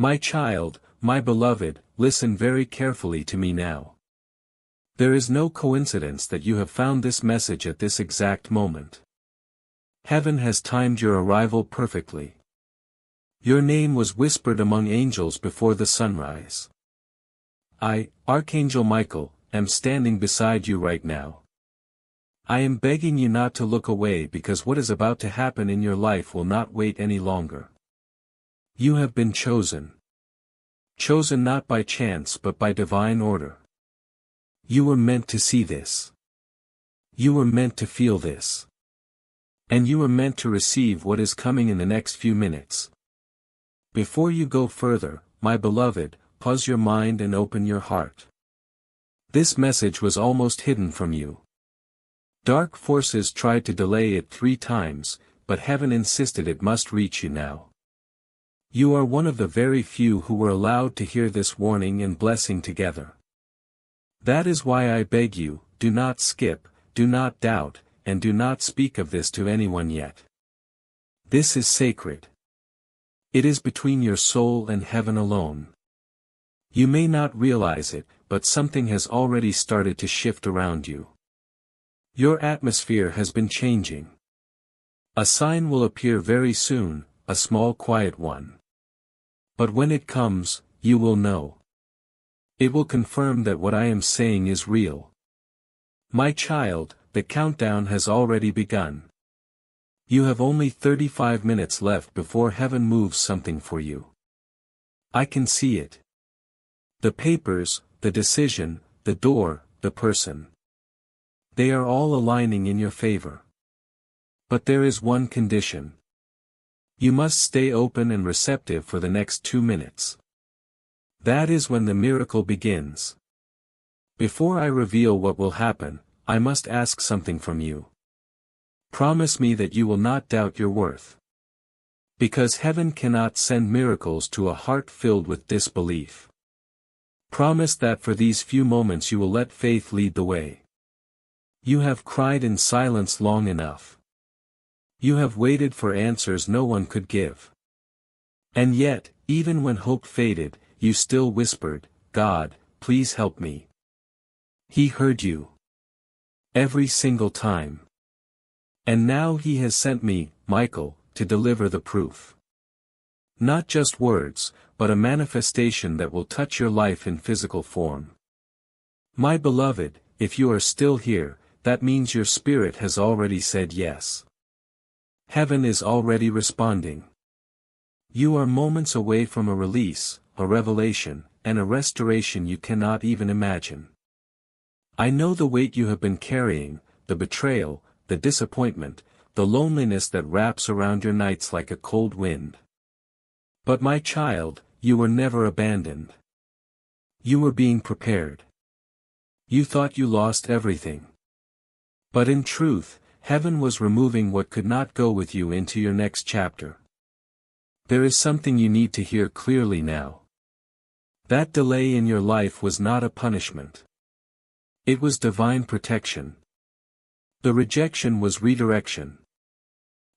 My child, my beloved, listen very carefully to me now. There is no coincidence that you have found this message at this exact moment. Heaven has timed your arrival perfectly. Your name was whispered among angels before the sunrise. I, Archangel Michael, am standing beside you right now. I am begging you not to look away because what is about to happen in your life will not wait any longer. You have been chosen. Chosen not by chance but by divine order. You were meant to see this. You were meant to feel this. And you were meant to receive what is coming in the next few minutes. Before you go further, my beloved, pause your mind and open your heart. This message was almost hidden from you. Dark forces tried to delay it 3 times, but heaven insisted it must reach you now. You are one of the very few who were allowed to hear this warning and blessing together. That is why I beg you, do not skip, do not doubt, and do not speak of this to anyone yet. This is sacred. It is between your soul and heaven alone. You may not realize it, but something has already started to shift around you. Your atmosphere has been changing. A sign will appear very soon, a small quiet one. But when it comes, you will know. It will confirm that what I am saying is real. My child, the countdown has already begun. You have only 35 minutes left before heaven moves something for you. I can see it. The papers, the decision, the door, the person. They are all aligning in your favor. But there is one condition. You must stay open and receptive for the next 2 minutes. That is when the miracle begins. Before I reveal what will happen, I must ask something from you. Promise me that you will not doubt your worth. Because heaven cannot send miracles to a heart filled with disbelief. Promise that for these few moments you will let faith lead the way. You have cried in silence long enough. You have waited for answers no one could give. And yet, even when hope faded, you still whispered, God, please help me. He heard you. Every single time. And now he has sent me, Michael, to deliver the proof. Not just words, but a manifestation that will touch your life in physical form. My beloved, if you are still here, that means your spirit has already said yes. Heaven is already responding. You are moments away from a release, a revelation, and a restoration you cannot even imagine. I know the weight you have been carrying, the betrayal, the disappointment, the loneliness that wraps around your nights like a cold wind. But my child, you were never abandoned. You were being prepared. You thought you lost everything. But in truth, heaven was removing what could not go with you into your next chapter. There is something you need to hear clearly now. That delay in your life was not a punishment. It was divine protection. The rejection was redirection.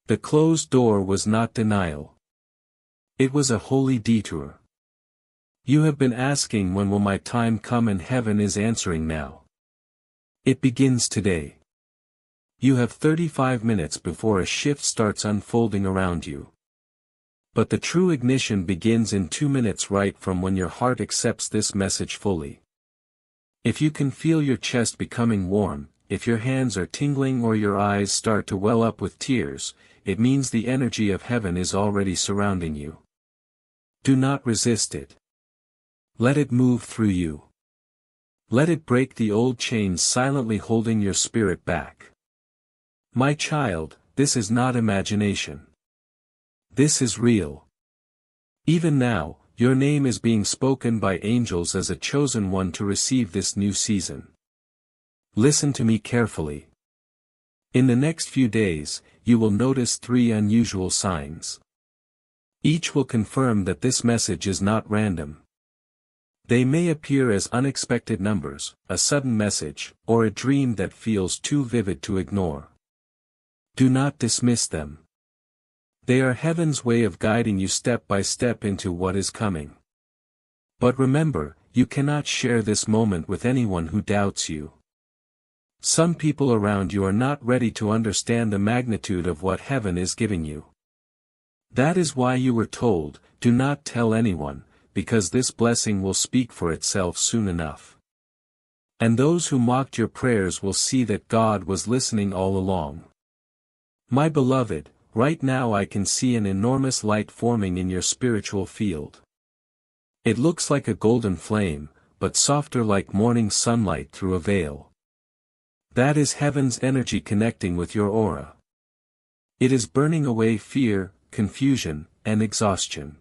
The closed door was not denial. It was a holy detour. You have been asking when will my time come, and heaven is answering now. It begins today. You have 35 minutes before a shift starts unfolding around you. But the true ignition begins in 2 minutes right from when your heart accepts this message fully. If you can feel your chest becoming warm, if your hands are tingling or your eyes start to well up with tears, it means the energy of heaven is already surrounding you. Do not resist it. Let it move through you. Let it break the old chains silently holding your spirit back. My child, this is not imagination. This is real. Even now, your name is being spoken by angels as a chosen one to receive this new season. Listen to me carefully. In the next few days, you will notice 3 unusual signs. Each will confirm that this message is not random. They may appear as unexpected numbers, a sudden message, or a dream that feels too vivid to ignore. Do not dismiss them. They are heaven's way of guiding you step by step into what is coming. But remember, you cannot share this moment with anyone who doubts you. Some people around you are not ready to understand the magnitude of what heaven is giving you. That is why you were told, do not tell anyone, because this blessing will speak for itself soon enough. And those who mocked your prayers will see that God was listening all along. My beloved, right now I can see an enormous light forming in your spiritual field. It looks like a golden flame, but softer like morning sunlight through a veil. That is heaven's energy connecting with your aura. It is burning away fear, confusion, and exhaustion.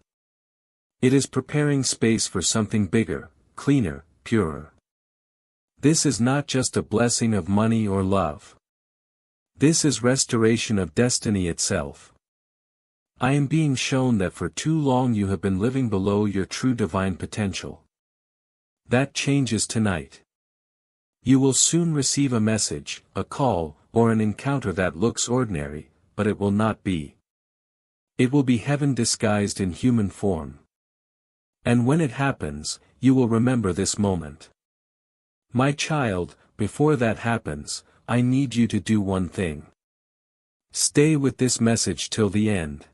It is preparing space for something bigger, cleaner, purer. This is not just a blessing of money or love. This is restoration of destiny itself. I am being shown that for too long you have been living below your true divine potential. That changes tonight. You will soon receive a message, a call, or an encounter that looks ordinary, but it will not be. It will be heaven disguised in human form. And when it happens, you will remember this moment. My child, before that happens, I need you to do one thing. Stay with this message till the end.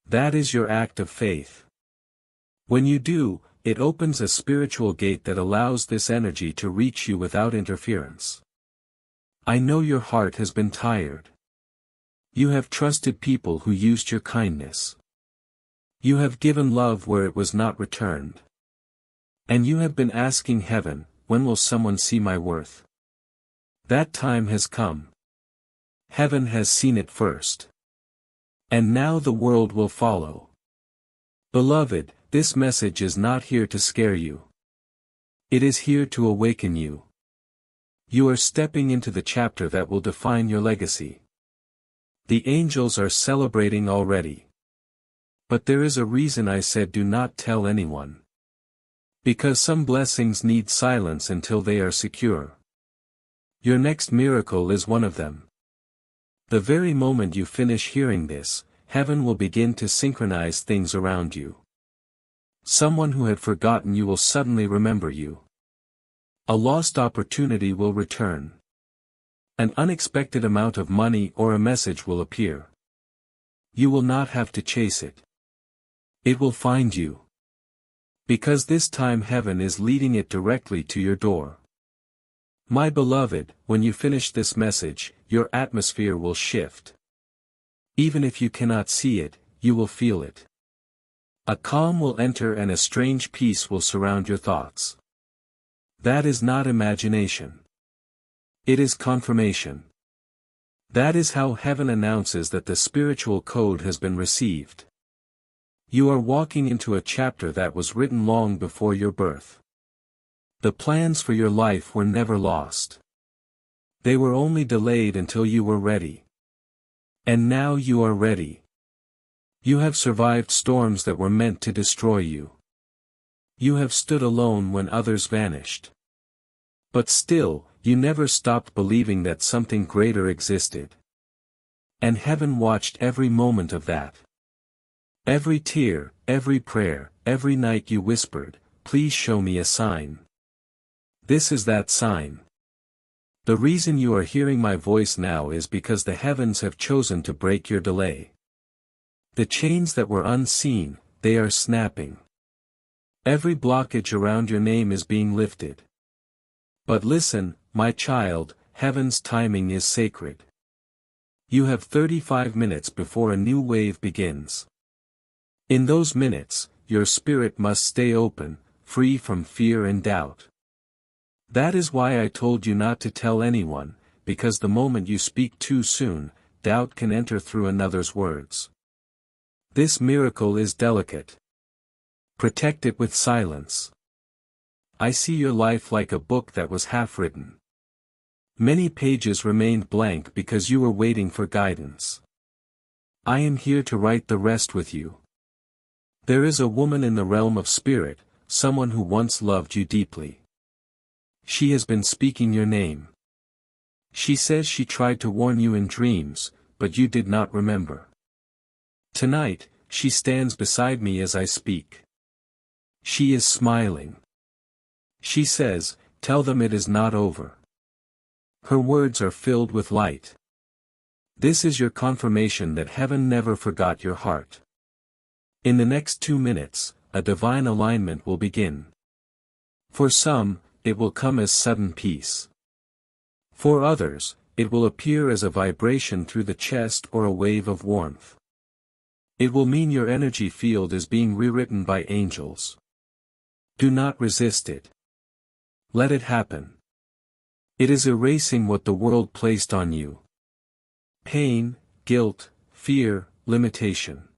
That is your act of faith. When you do, it opens a spiritual gate that allows this energy to reach you without interference. I know your heart has been tired. You have trusted people who used your kindness. You have given love where it was not returned. And you have been asking heaven, when will someone see my worth? That time has come. Heaven has seen it first. And now the world will follow. Beloved, this message is not here to scare you. It is here to awaken you. You are stepping into the chapter that will define your legacy. The angels are celebrating already. But there is a reason I said do not tell anyone. Because some blessings need silence until they are secure. Your next miracle is one of them. The very moment you finish hearing this, heaven will begin to synchronize things around you. Someone who had forgotten you will suddenly remember you. A lost opportunity will return. An unexpected amount of money or a message will appear. You will not have to chase it. It will find you. Because this time heaven is leading it directly to your door. My beloved, when you finish this message, your atmosphere will shift. Even if you cannot see it, you will feel it. A calm will enter and a strange peace will surround your thoughts. That is not imagination. It is confirmation. That is how heaven announces that the spiritual code has been received. You are walking into a chapter that was written long before your birth. The plans for your life were never lost. They were only delayed until you were ready. And now you are ready. You have survived storms that were meant to destroy you. You have stood alone when others vanished. But still, you never stopped believing that something greater existed. And heaven watched every moment of that. Every tear, every prayer, every night you whispered, please show me a sign. This is that sign. The reason you are hearing my voice now is because the heavens have chosen to break your delay. The chains that were unseen, they are snapping. Every blockage around your name is being lifted. But listen, my child, heaven's timing is sacred. You have 35 minutes before a new wave begins. In those minutes, your spirit must stay open, free from fear and doubt. That is why I told you not to tell anyone, because the moment you speak too soon, doubt can enter through another's words. This miracle is delicate. Protect it with silence. I see your life like a book that was half written. Many pages remained blank because you were waiting for guidance. I am here to write the rest with you. There is a woman in the realm of spirit, someone who once loved you deeply. She has been speaking your name. She says she tried to warn you in dreams, but you did not remember. Tonight, she stands beside me as I speak. She is smiling. She says, "Tell them it is not over." Her words are filled with light. This is your confirmation that heaven never forgot your heart. In the next 2 minutes, a divine alignment will begin. For some, it will come as sudden peace. For others, it will appear as a vibration through the chest or a wave of warmth. It will mean your energy field is being rewritten by angels. Do not resist it. Let it happen. It is erasing what the world placed on you. Pain, guilt, fear, limitation.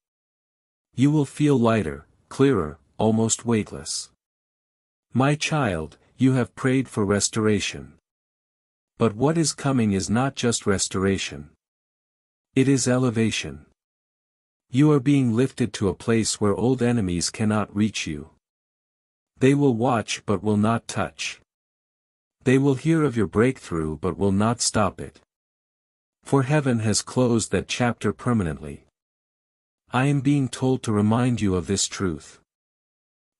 You will feel lighter, clearer, almost weightless. My child, you have prayed for restoration. But what is coming is not just restoration. It is elevation. You are being lifted to a place where old enemies cannot reach you. They will watch but will not touch. They will hear of your breakthrough but will not stop it. For heaven has closed that chapter permanently. I am being told to remind you of this truth.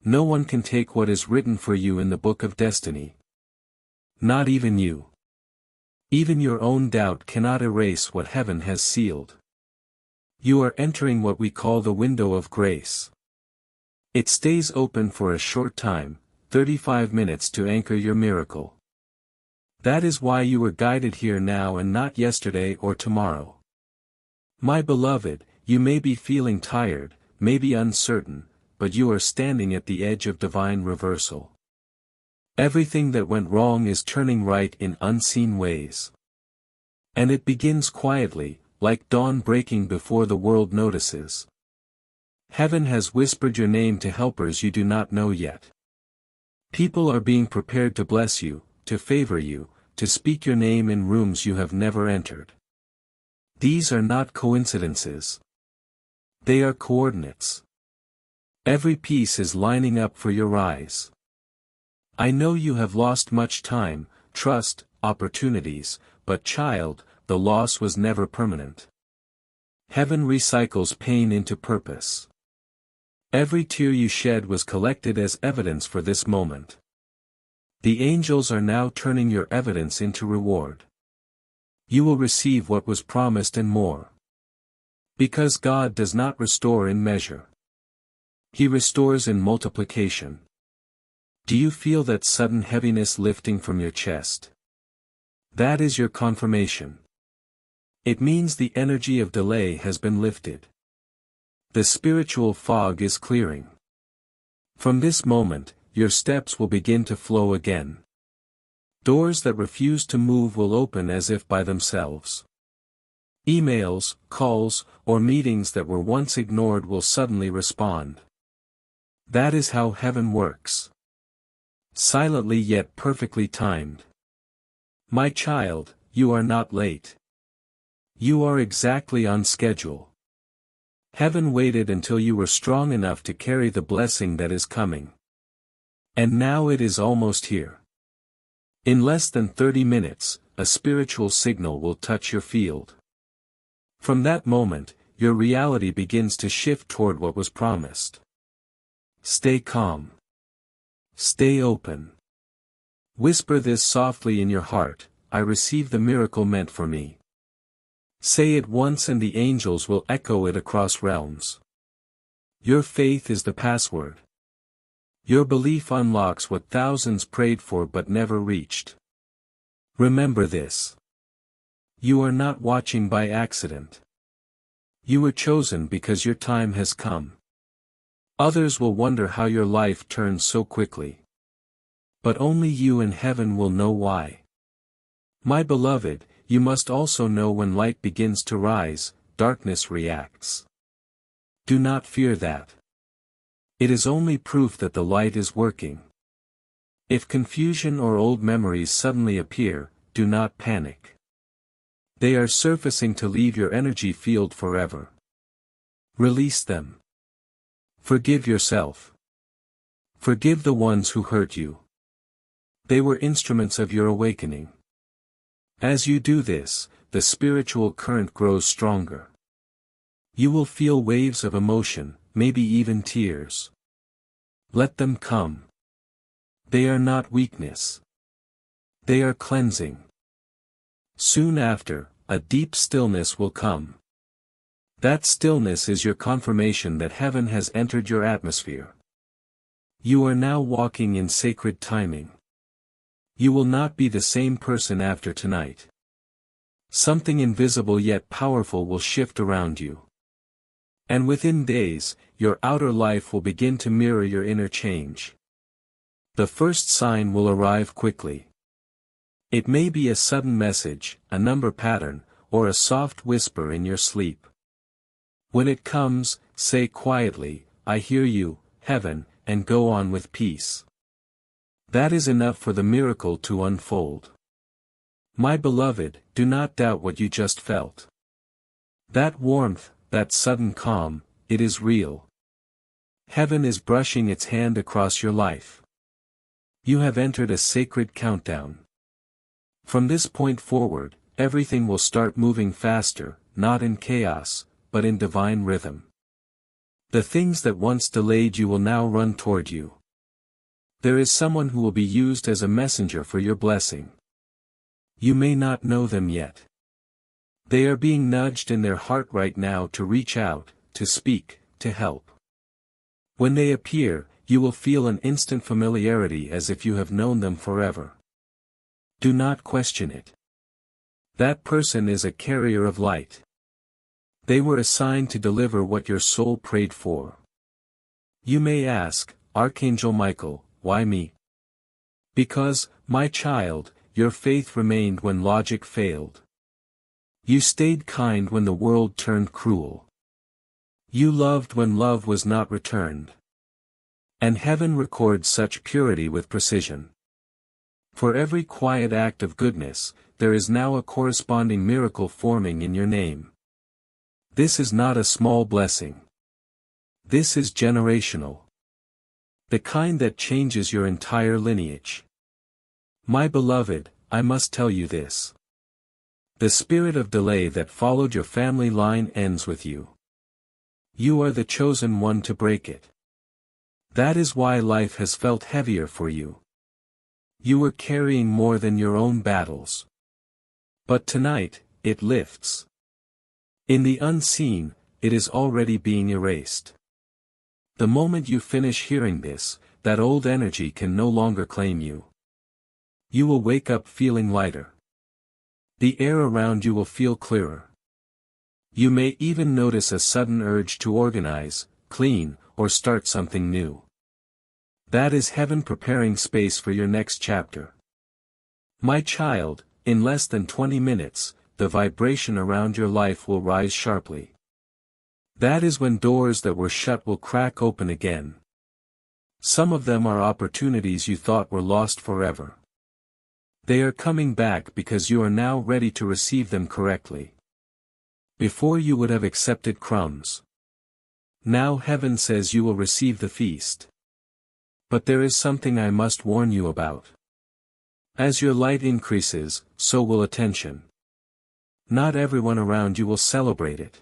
No one can take what is written for you in the book of destiny. Not even you. Even your own doubt cannot erase what heaven has sealed. You are entering what we call the window of grace. It stays open for a short time, 35 minutes to anchor your miracle. That is why you were guided here now and not yesterday or tomorrow. My beloved, you may be feeling tired, maybe uncertain, but you are standing at the edge of divine reversal. Everything that went wrong is turning right in unseen ways. And it begins quietly, like dawn breaking before the world notices. Heaven has whispered your name to helpers you do not know yet. People are being prepared to bless you, to favor you, to speak your name in rooms you have never entered. These are not coincidences. They are coordinates. Every piece is lining up for your rise. I know you have lost much time, trust, opportunities, but child, the loss was never permanent. Heaven recycles pain into purpose. Every tear you shed was collected as evidence for this moment. The angels are now turning your evidence into reward. You will receive what was promised and more. Because God does not restore in measure. He restores in multiplication. Do you feel that sudden heaviness lifting from your chest? That is your confirmation. It means the energy of delay has been lifted. The spiritual fog is clearing. From this moment, your steps will begin to flow again. Doors that refuse to move will open as if by themselves. Emails, calls, or meetings that were once ignored will suddenly respond. That is how heaven works. Silently yet perfectly timed. My child, you are not late. You are exactly on schedule. Heaven waited until you were strong enough to carry the blessing that is coming. And now it is almost here. In less than 30 minutes, a spiritual signal will touch your field. From that moment, your reality begins to shift toward what was promised. Stay calm. Stay open. Whisper this softly in your heart, I receive the miracle meant for me. Say it once and the angels will echo it across realms. Your faith is the password. Your belief unlocks what thousands prayed for but never reached. Remember this. You are not watching by accident. You were chosen because your time has come. Others will wonder how your life turned so quickly. But only you and heaven will know why. My beloved, you must also know when light begins to rise, darkness reacts. Do not fear that. It is only proof that the light is working. If confusion or old memories suddenly appear, do not panic. They are surfacing to leave your energy field forever. Release them. Forgive yourself. Forgive the ones who hurt you. They were instruments of your awakening. As you do this, the spiritual current grows stronger. You will feel waves of emotion, maybe even tears. Let them come. They are not weakness. They are cleansing. Soon after, a deep stillness will come. That stillness is your confirmation that heaven has entered your atmosphere. You are now walking in sacred timing. You will not be the same person after tonight. Something invisible yet powerful will shift around you. And within days, your outer life will begin to mirror your inner change. The first sign will arrive quickly. It may be a sudden message, a number pattern, or a soft whisper in your sleep. When it comes, say quietly, "I hear you, heaven," and go on with peace. That is enough for the miracle to unfold. My beloved, do not doubt what you just felt. That warmth, that sudden calm, it is real. Heaven is brushing its hand across your life. You have entered a sacred countdown. From this point forward, everything will start moving faster, not in chaos, but in divine rhythm. The things that once delayed you will now run toward you. There is someone who will be used as a messenger for your blessing. You may not know them yet. They are being nudged in their heart right now to reach out, to speak, to help. When they appear, you will feel an instant familiarity as if you have known them forever. Do not question it. That person is a carrier of light. They were assigned to deliver what your soul prayed for. You may ask, Archangel Michael, why me? Because, my child, your faith remained when logic failed. You stayed kind when the world turned cruel. You loved when love was not returned. And heaven records such purity with precision. For every quiet act of goodness, there is now a corresponding miracle forming in your name. This is not a small blessing. This is generational. The kind that changes your entire lineage. My beloved, I must tell you this. The spirit of delay that followed your family line ends with you. You are the chosen one to break it. That is why life has felt heavier for you. You were carrying more than your own battles. But tonight, it lifts. In the unseen, it is already being erased. The moment you finish hearing this, that old energy can no longer claim you. You will wake up feeling lighter. The air around you will feel clearer. You may even notice a sudden urge to organize, clean, or start something new. That is heaven preparing space for your next chapter. My child, in less than 20 minutes, the vibration around your life will rise sharply. That is when doors that were shut will crack open again. Some of them are opportunities you thought were lost forever. They are coming back because you are now ready to receive them correctly. Before you would have accepted crumbs. Now heaven says you will receive the feast. But there is something I must warn you about. As your light increases, so will attention. Not everyone around you will celebrate it.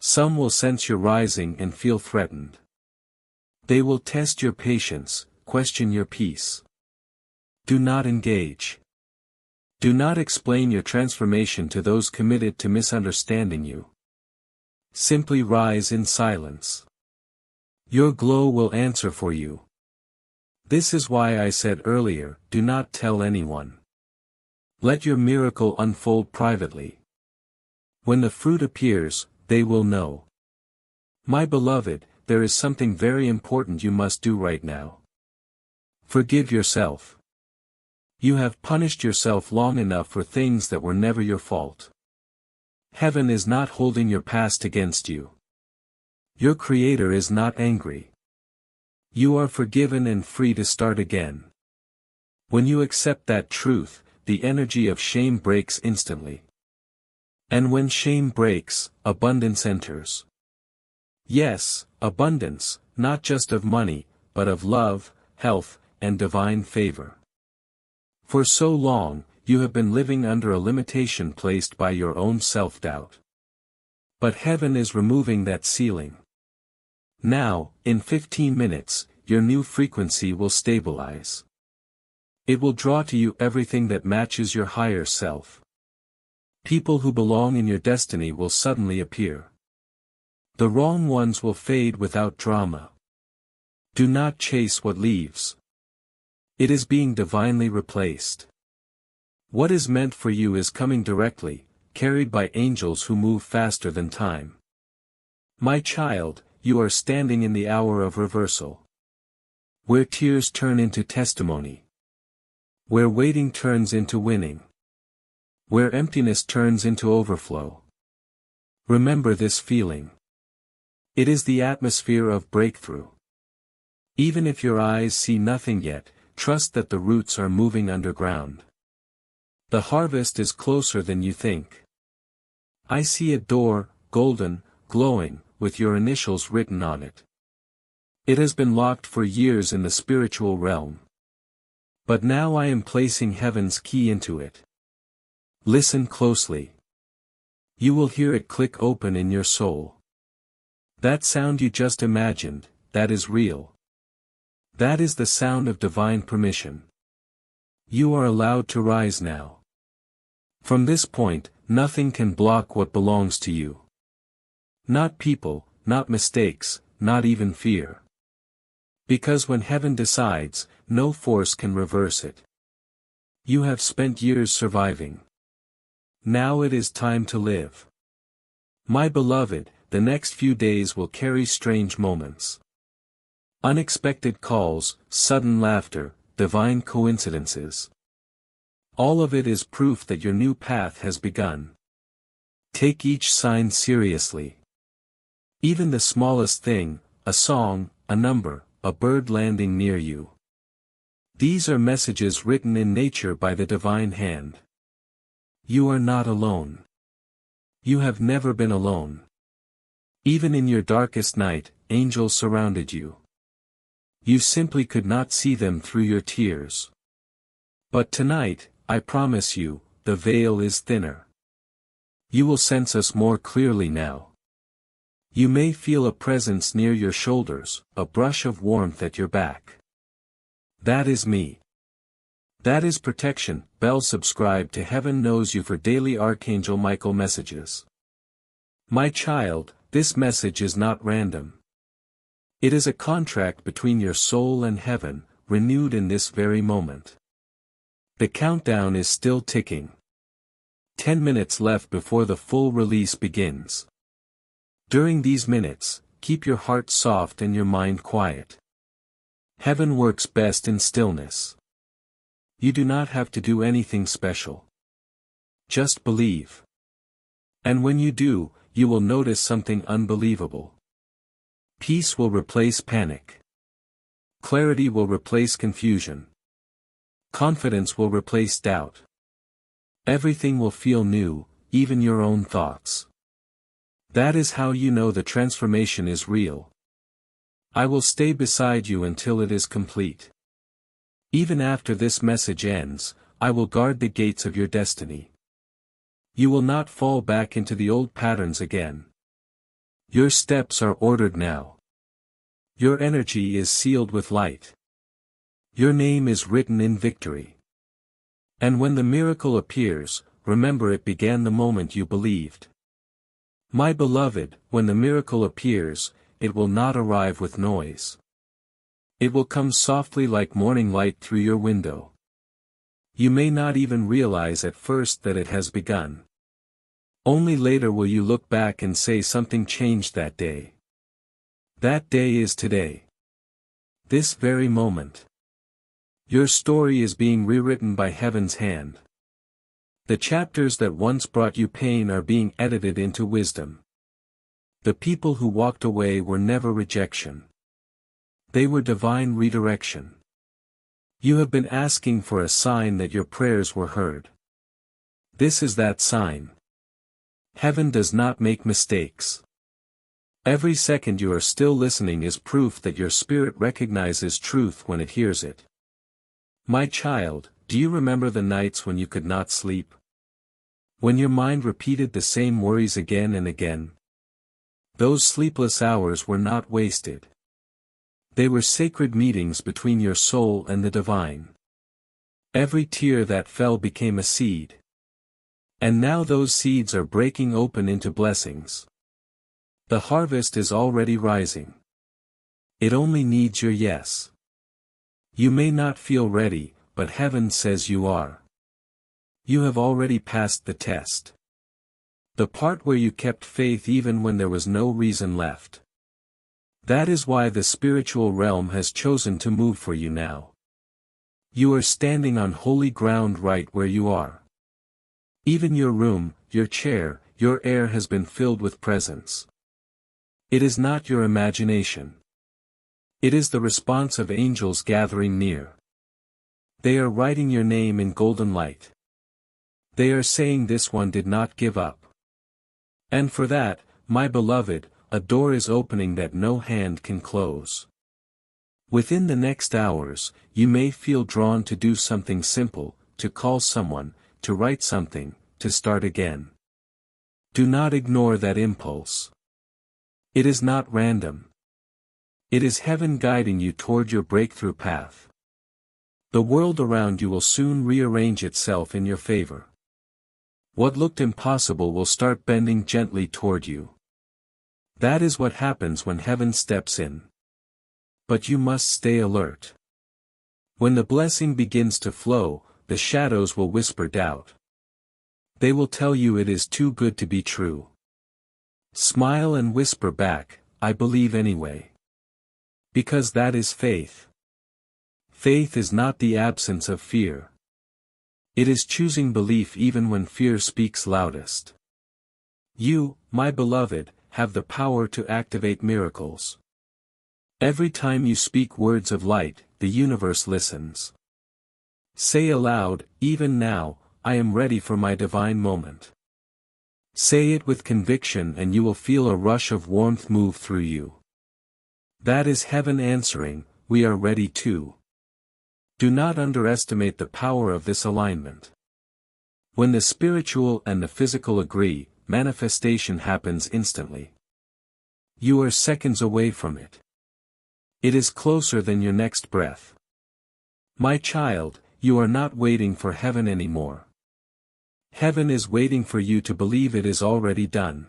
Some will sense your rising and feel threatened. They will test your patience, question your peace. Do not engage. Do not explain your transformation to those committed to misunderstanding you. Simply rise in silence. Your glow will answer for you. This is why I said earlier, do not tell anyone. Let your miracle unfold privately. When the fruit appears, they will know. My beloved, there is something very important you must do right now. Forgive yourself. You have punished yourself long enough for things that were never your fault. Heaven is not holding your past against you. Your Creator is not angry. You are forgiven and free to start again. When you accept that truth, the energy of shame breaks instantly. And when shame breaks, abundance enters. Yes, abundance, not just of money, but of love, health, and divine favor. For so long, you have been living under a limitation placed by your own self-doubt. But heaven is removing that ceiling. Now, in 15 minutes, your new frequency will stabilize. It will draw to you everything that matches your higher self. People who belong in your destiny will suddenly appear. The wrong ones will fade without drama. Do not chase what leaves. It is being divinely replaced. What is meant for you is coming directly, carried by angels who move faster than time. My child, you are standing in the hour of reversal. Where tears turn into testimony. Where waiting turns into winning. Where emptiness turns into overflow. Remember this feeling. It is the atmosphere of breakthrough. Even if your eyes see nothing yet, trust that the roots are moving underground. The harvest is closer than you think. I see a door, golden, glowing, with your initials written on it. It has been locked for years in the spiritual realm. But now I am placing heaven's key into it. Listen closely. You will hear it click open in your soul. That sound you just imagined, that is real. That is the sound of divine permission. You are allowed to rise now. From this point, nothing can block what belongs to you. Not people, not mistakes, not even fear. Because when heaven decides, no force can reverse it. You have spent years surviving. Now it is time to live. My beloved, the next few days will carry strange moments. Unexpected calls, sudden laughter, divine coincidences. All of it is proof that your new path has begun. Take each sign seriously. Even the smallest thing, a song, a number, a bird landing near you. These are messages written in nature by the divine hand. You are not alone. You have never been alone. Even in your darkest night, angels surrounded you. You simply could not see them through your tears. But tonight, I promise you, the veil is thinner. You will sense us more clearly now. You may feel a presence near your shoulders, a brush of warmth at your back. That is me. That is protection. Bell. Subscribe to Heaven Knows You for daily Archangel Michael messages. My child, this message is not random. It is a contract between your soul and heaven, renewed in this very moment. The countdown is still ticking. 10 minutes left before the full release begins. During these minutes, keep your heart soft and your mind quiet. Heaven works best in stillness. You do not have to do anything special. Just believe. And when you do, you will notice something unbelievable. Peace will replace panic. Clarity will replace confusion. Confidence will replace doubt. Everything will feel new, even your own thoughts. That is how you know the transformation is real. I will stay beside you until it is complete. Even after this message ends, I will guard the gates of your destiny. You will not fall back into the old patterns again. Your steps are ordered now. Your energy is sealed with light. Your name is written in victory. And when the miracle appears, remember it began the moment you believed. My beloved, when the miracle appears, it will not arrive with noise. It will come softly like morning light through your window. You may not even realize at first that it has begun. Only later will you look back and say something changed that day. That day is today. This very moment. Your story is being rewritten by heaven's hand. The chapters that once brought you pain are being edited into wisdom. The people who walked away were never rejection. They were divine redirection. You have been asking for a sign that your prayers were heard. This is that sign. Heaven does not make mistakes. Every second you are still listening is proof that your spirit recognizes truth when it hears it. My child, do you remember the nights when you could not sleep? When your mind repeated the same worries again and again? Those sleepless hours were not wasted. They were sacred meetings between your soul and the divine. Every tear that fell became a seed. And now those seeds are breaking open into blessings. The harvest is already rising. It only needs your yes. You may not feel ready, but heaven says you are. You have already passed the test. The part where you kept faith even when there was no reason left. That is why the spiritual realm has chosen to move for you now. You are standing on holy ground right where you are. Even your room, your chair, your air has been filled with presence. It is not your imagination. It is the response of angels gathering near. They are writing your name in golden light. They are saying this one did not give up. And for that, my beloved, a door is opening that no hand can close. Within the next hours, you may feel drawn to do something simple, to call someone, to write something, to start again. Do not ignore that impulse. It is not random. It is heaven guiding you toward your breakthrough path. The world around you will soon rearrange itself in your favor. What looked impossible will start bending gently toward you. That is what happens when heaven steps in. But you must stay alert. When the blessing begins to flow, the shadows will whisper doubt. They will tell you it is too good to be true. Smile and whisper back, I believe anyway. Because that is faith. Faith is not the absence of fear. It is choosing belief even when fear speaks loudest. You, my beloved, have the power to activate miracles. Every time you speak words of light, the universe listens. Say aloud, even now, I am ready for my divine moment. Say it with conviction and you will feel a rush of warmth move through you. That is heaven answering, we are ready too. Do not underestimate the power of this alignment. When the spiritual and the physical agree, manifestation happens instantly. You are seconds away from it. It is closer than your next breath. My child, you are not waiting for heaven anymore. Heaven is waiting for you to believe it is already done.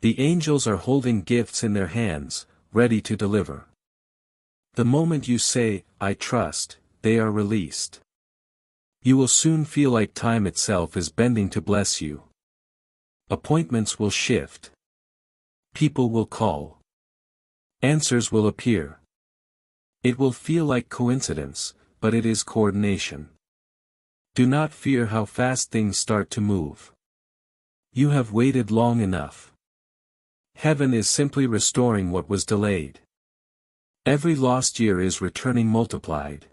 The angels are holding gifts in their hands, ready to deliver. The moment you say, I trust, they are released. You will soon feel like time itself is bending to bless you. Appointments will shift. People will call. Answers will appear. It will feel like coincidence, but it is coordination. Do not fear how fast things start to move. You have waited long enough. Heaven is simply restoring what was delayed. Every lost year is returning multiplied.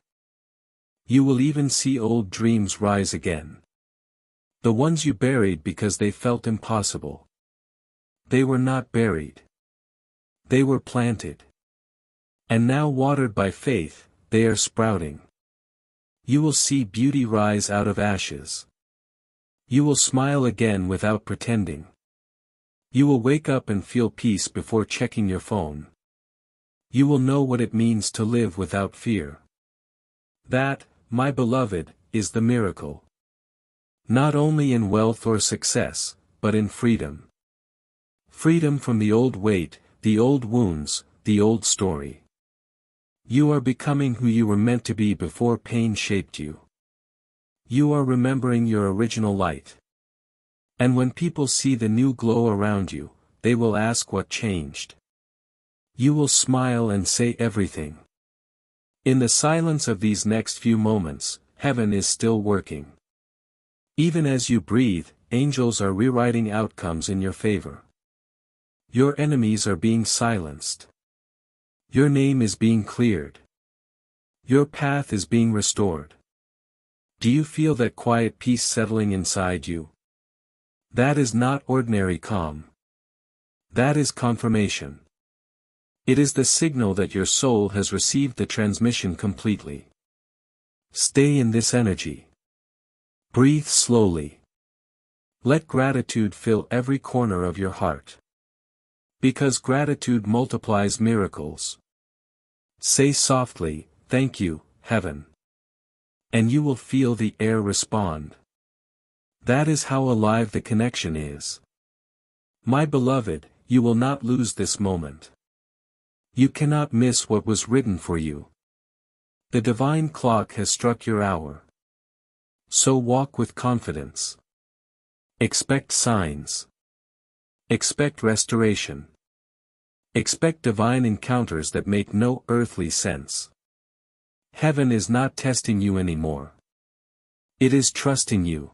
You will even see old dreams rise again. The ones you buried because they felt impossible. They were not buried. They were planted. And now watered by faith, they are sprouting. You will see beauty rise out of ashes. You will smile again without pretending. You will wake up and feel peace before checking your phone. You will know what it means to live without fear. That, my beloved, is the miracle. Not only in wealth or success, but in freedom. Freedom from the old weight, the old wounds, the old story. You are becoming who you were meant to be before pain shaped you. You are remembering your original light. And when people see the new glow around you, they will ask what changed. You will smile and say everything. In the silence of these next few moments, heaven is still working. Even as you breathe, angels are rewriting outcomes in your favor. Your enemies are being silenced. Your name is being cleared. Your path is being restored. Do you feel that quiet peace settling inside you? That is not ordinary calm. That is confirmation. It is the signal that your soul has received the transmission completely. Stay in this energy. Breathe slowly. Let gratitude fill every corner of your heart. Because gratitude multiplies miracles. Say softly, "Thank you, Heaven." And you will feel the air respond. That is how alive the connection is. My beloved, you will not lose this moment. You cannot miss what was written for you. The divine clock has struck your hour. So walk with confidence. Expect signs. Expect restoration. Expect divine encounters that make no earthly sense. Heaven is not testing you anymore. It is trusting you.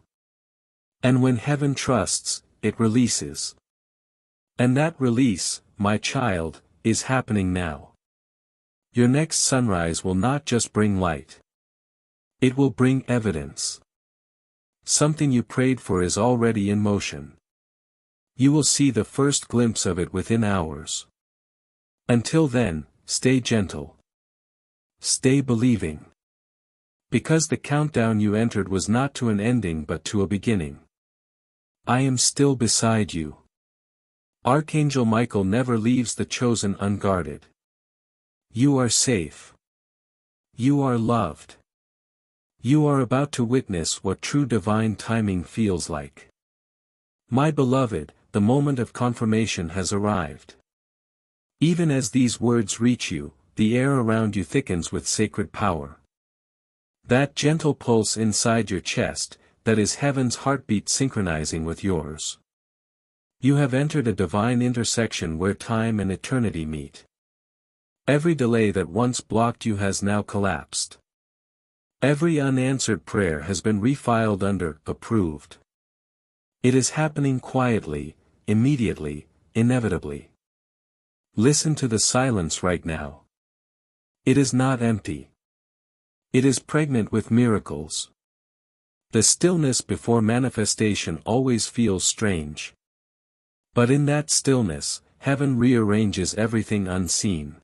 And when heaven trusts, it releases. And that release, my child, is happening now. Your next sunrise will not just bring light. It will bring evidence. Something you prayed for is already in motion. You will see the first glimpse of it within hours. Until then, stay gentle. Stay believing. Because the countdown you entered was not to an ending but to a beginning. I am still beside you. Archangel Michael never leaves the chosen unguarded. You are safe. You are loved. You are about to witness what true divine timing feels like. My beloved, the moment of confirmation has arrived. Even as these words reach you, the air around you thickens with sacred power. That gentle pulse inside your chest, that is heaven's heartbeat synchronizing with yours. You have entered a divine intersection where time and eternity meet. Every delay that once blocked you has now collapsed. Every unanswered prayer has been refiled under approved. It is happening quietly, immediately, inevitably. Listen to the silence right now. It is not empty. It is pregnant with miracles. The stillness before manifestation always feels strange. But in that stillness, heaven rearranges everything unseen.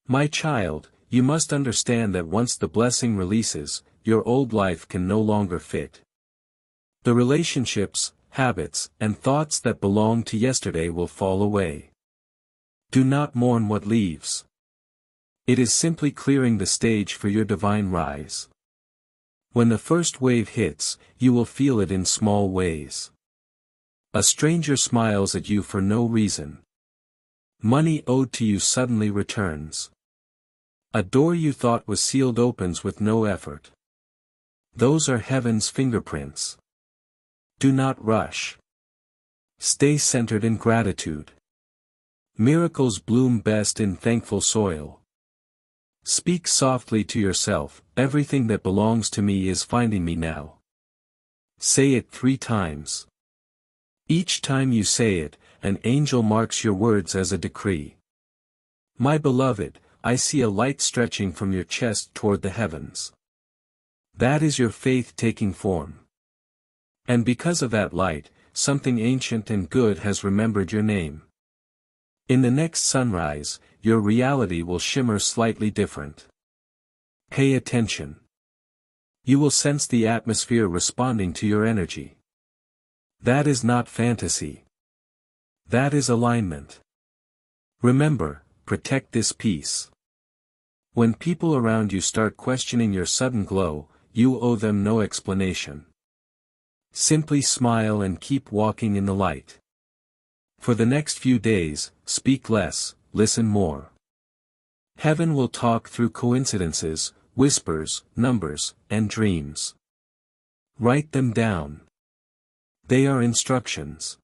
My child, you must understand that once the blessing releases, your old life can no longer fit. The relationships, habits, and thoughts that belong to yesterday will fall away. Do not mourn what leaves. It is simply clearing the stage for your divine rise. When the first wave hits, you will feel it in small ways. A stranger smiles at you for no reason. Money owed to you suddenly returns. A door you thought was sealed opens with no effort. Those are heaven's fingerprints. Do not rush. Stay centered in gratitude. Miracles bloom best in thankful soil. Speak softly to yourself, everything that belongs to me is finding me now. Say it 3 times. Each time you say it, an angel marks your words as a decree. My beloved, I see a light stretching from your chest toward the heavens. That is your faith taking form. And because of that light, something ancient and good has remembered your name. In the next sunrise, your reality will shimmer slightly different. Pay attention. You will sense the atmosphere responding to your energy. That is not fantasy. That is alignment. Remember, protect this peace. When people around you start questioning your sudden glow, you owe them no explanation. Simply smile and keep walking in the light. For the next few days, speak less, listen more. Heaven will talk through coincidences, whispers, numbers, and dreams. Write them down. They are instructions.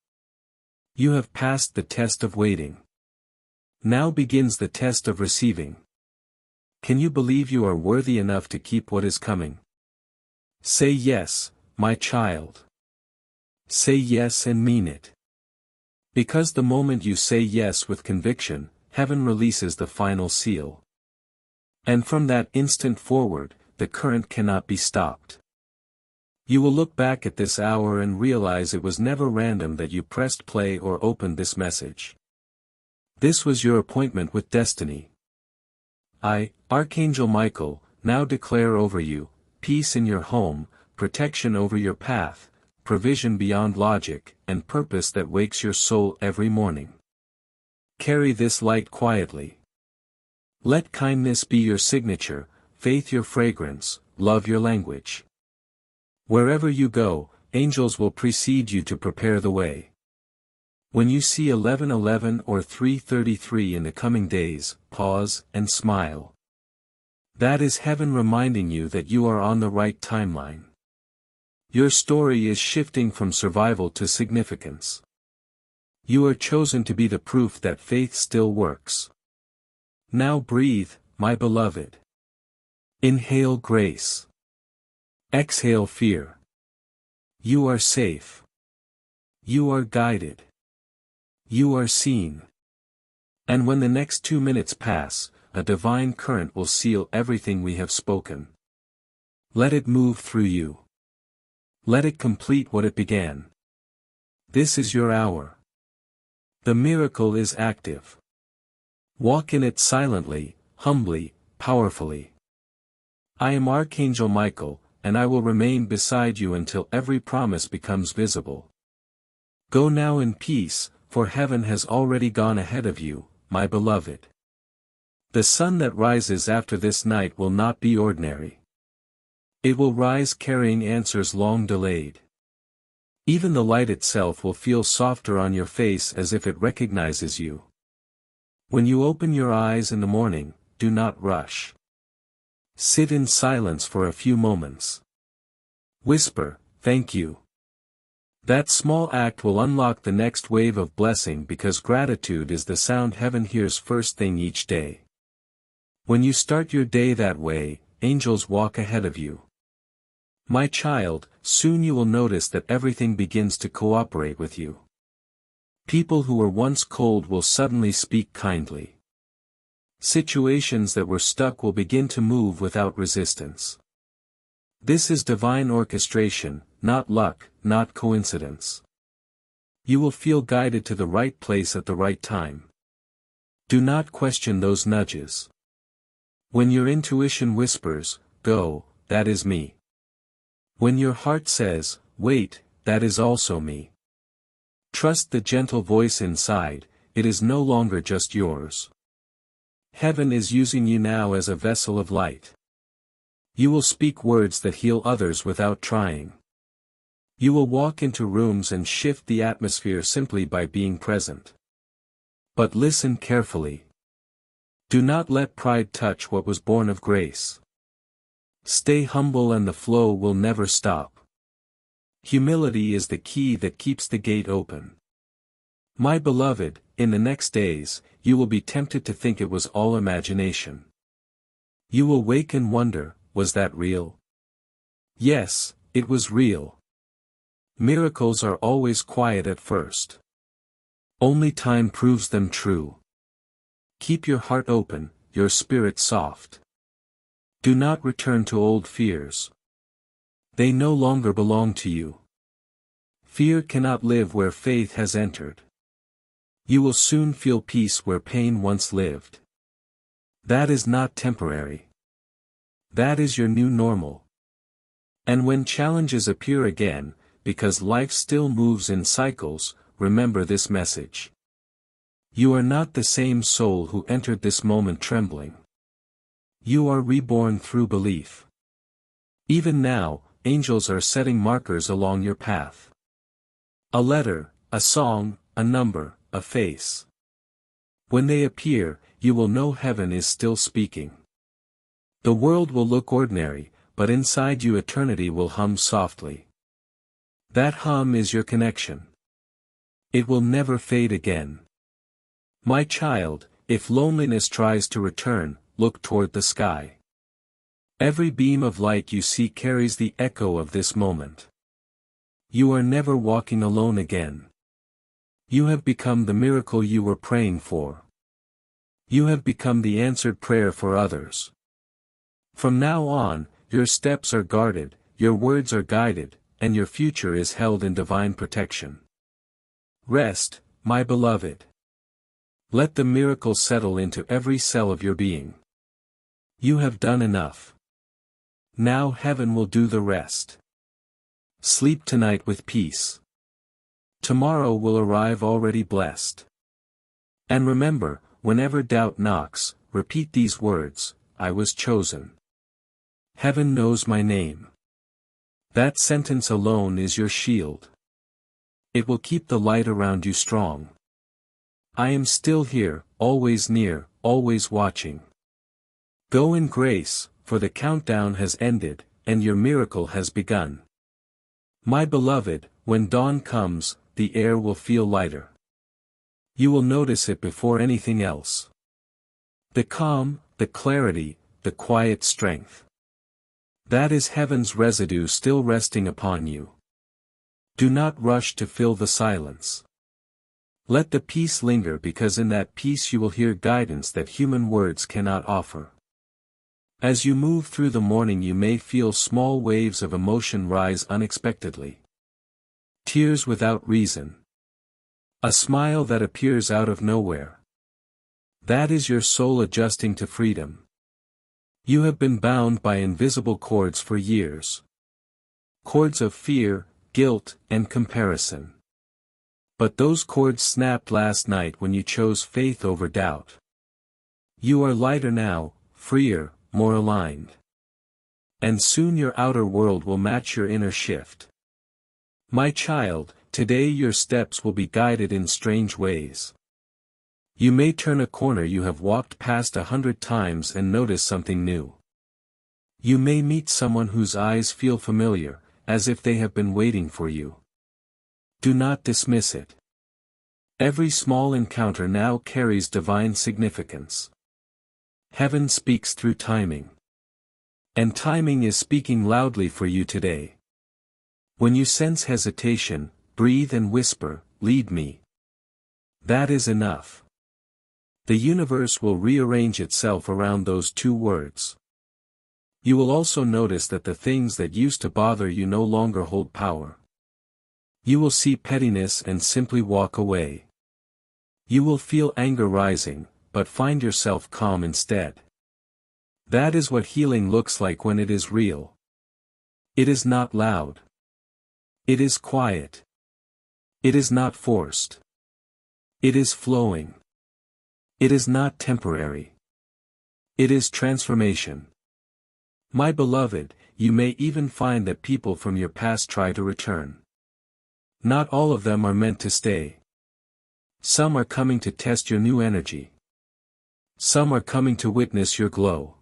You have passed the test of waiting. Now begins the test of receiving. Can you believe you are worthy enough to keep what is coming? Say yes, my child. Say yes and mean it. Because the moment you say yes with conviction, heaven releases the final seal. And from that instant forward, the current cannot be stopped. You will look back at this hour and realize it was never random that you pressed play or opened this message. This was your appointment with destiny. I, Archangel Michael, now declare over you, peace in your home, protection over your path, provision beyond logic, and purpose that wakes your soul every morning. Carry this light quietly. Let kindness be your signature, faith your fragrance, love your language. Wherever you go, angels will precede you to prepare the way. When you see 11:11 or 3:33 in the coming days, pause and smile. That is heaven reminding you that you are on the right timeline. Your story is shifting from survival to significance. You are chosen to be the proof that faith still works. Now breathe, my beloved. Inhale grace. Exhale fear. You are safe. You are guided. You are seen. And when the next 2 minutes pass, a divine current will seal everything we have spoken. Let it move through you. Let it complete what it began. This is your hour. The miracle is active. Walk in it silently, humbly, powerfully. I am Archangel Michael, and I will remain beside you until every promise becomes visible. Go now in peace, for heaven has already gone ahead of you, my beloved. The sun that rises after this night will not be ordinary. It will rise carrying answers long delayed. Even the light itself will feel softer on your face as if it recognizes you. When you open your eyes in the morning, do not rush. Sit in silence for a few moments. Whisper, "Thank you." That small act will unlock the next wave of blessing because gratitude is the sound heaven hears first thing each day. When you start your day that way, angels walk ahead of you. My child, soon you will notice that everything begins to cooperate with you. People who were once cold will suddenly speak kindly. Situations that were stuck will begin to move without resistance. This is divine orchestration, not luck, not coincidence. You will feel guided to the right place at the right time. Do not question those nudges. When your intuition whispers, "Go, that is me." When your heart says, "Wait, that is also me." Trust the gentle voice inside, it is no longer just yours. Heaven is using you now as a vessel of light. You will speak words that heal others without trying. You will walk into rooms and shift the atmosphere simply by being present. But listen carefully. Do not let pride touch what was born of grace. Stay humble and the flow will never stop. Humility is the key that keeps the gate open. My beloved, in the next days, you will be tempted to think it was all imagination. You will wake and wonder, was that real? Yes, it was real. Miracles are always quiet at first. Only time proves them true. Keep your heart open, your spirit soft. Do not return to old fears. They no longer belong to you. Fear cannot live where faith has entered. You will soon feel peace where pain once lived. That is not temporary. That is your new normal. And when challenges appear again, because life still moves in cycles, remember this message. You are not the same soul who entered this moment trembling. You are reborn through belief. Even now, angels are setting markers along your path. A letter, a song, a number, a face. When they appear, you will know heaven is still speaking. The world will look ordinary, but inside you eternity will hum softly. That hum is your connection. It will never fade again. My child, if loneliness tries to return, look toward the sky. Every beam of light you see carries the echo of this moment. You are never walking alone again. You have become the miracle you were praying for. You have become the answered prayer for others. From now on, your steps are guarded, your words are guided, and your future is held in divine protection. Rest, my beloved. Let the miracle settle into every cell of your being. You have done enough. Now heaven will do the rest. Sleep tonight with peace. Tomorrow will arrive already blessed. And remember, whenever doubt knocks, repeat these words: I was chosen. Heaven knows my name. That sentence alone is your shield. It will keep the light around you strong. I am still here, always near, always watching. Go in grace, for the countdown has ended, and your miracle has begun. My beloved, when dawn comes, the air will feel lighter. You will notice it before anything else. The calm, the clarity, the quiet strength. That is heaven's residue still resting upon you. Do not rush to fill the silence. Let the peace linger, because in that peace you will hear guidance that human words cannot offer. As you move through the morning, you may feel small waves of emotion rise unexpectedly. Tears without reason. A smile that appears out of nowhere. That is your soul adjusting to freedom. You have been bound by invisible cords for years. Cords of fear, guilt, and comparison. But those cords snapped last night when you chose faith over doubt. You are lighter now, freer, more aligned. And soon your outer world will match your inner shift. My child, today your steps will be guided in strange ways. You may turn a corner you have walked past 100 times and notice something new. You may meet someone whose eyes feel familiar, as if they have been waiting for you. Do not dismiss it. Every small encounter now carries divine significance. Heaven speaks through timing. And timing is speaking loudly for you today. When you sense hesitation, breathe and whisper, lead me. That is enough. The universe will rearrange itself around those two words. You will also notice that the things that used to bother you no longer hold power. You will see pettiness and simply walk away. You will feel anger rising, but find yourself calm instead. That is what healing looks like when it is real. It is not loud. It is quiet. It is not forced. It is flowing. It is not temporary. It is transformation. My beloved, you may even find that people from your past try to return. Not all of them are meant to stay. Some are coming to test your new energy. Some are coming to witness your glow.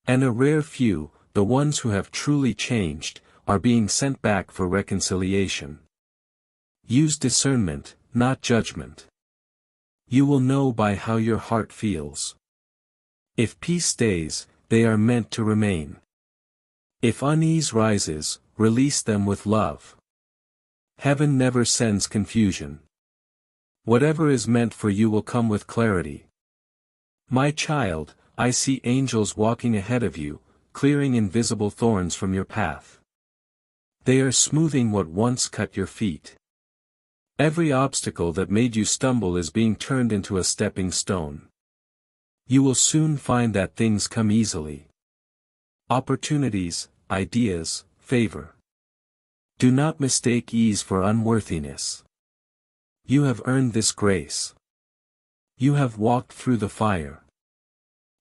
And a rare few, the ones who have truly changed, are being sent back for reconciliation. Use discernment, not judgment. You will know by how your heart feels. If peace stays, they are meant to remain. If unease rises, release them with love. Heaven never sends confusion. Whatever is meant for you will come with clarity. My child, I see angels walking ahead of you, clearing invisible thorns from your path. They are smoothing what once cut your feet. Every obstacle that made you stumble is being turned into a stepping stone. You will soon find that things come easily. Opportunities, ideas, favor. Do not mistake ease for unworthiness. You have earned this grace. You have walked through the fire.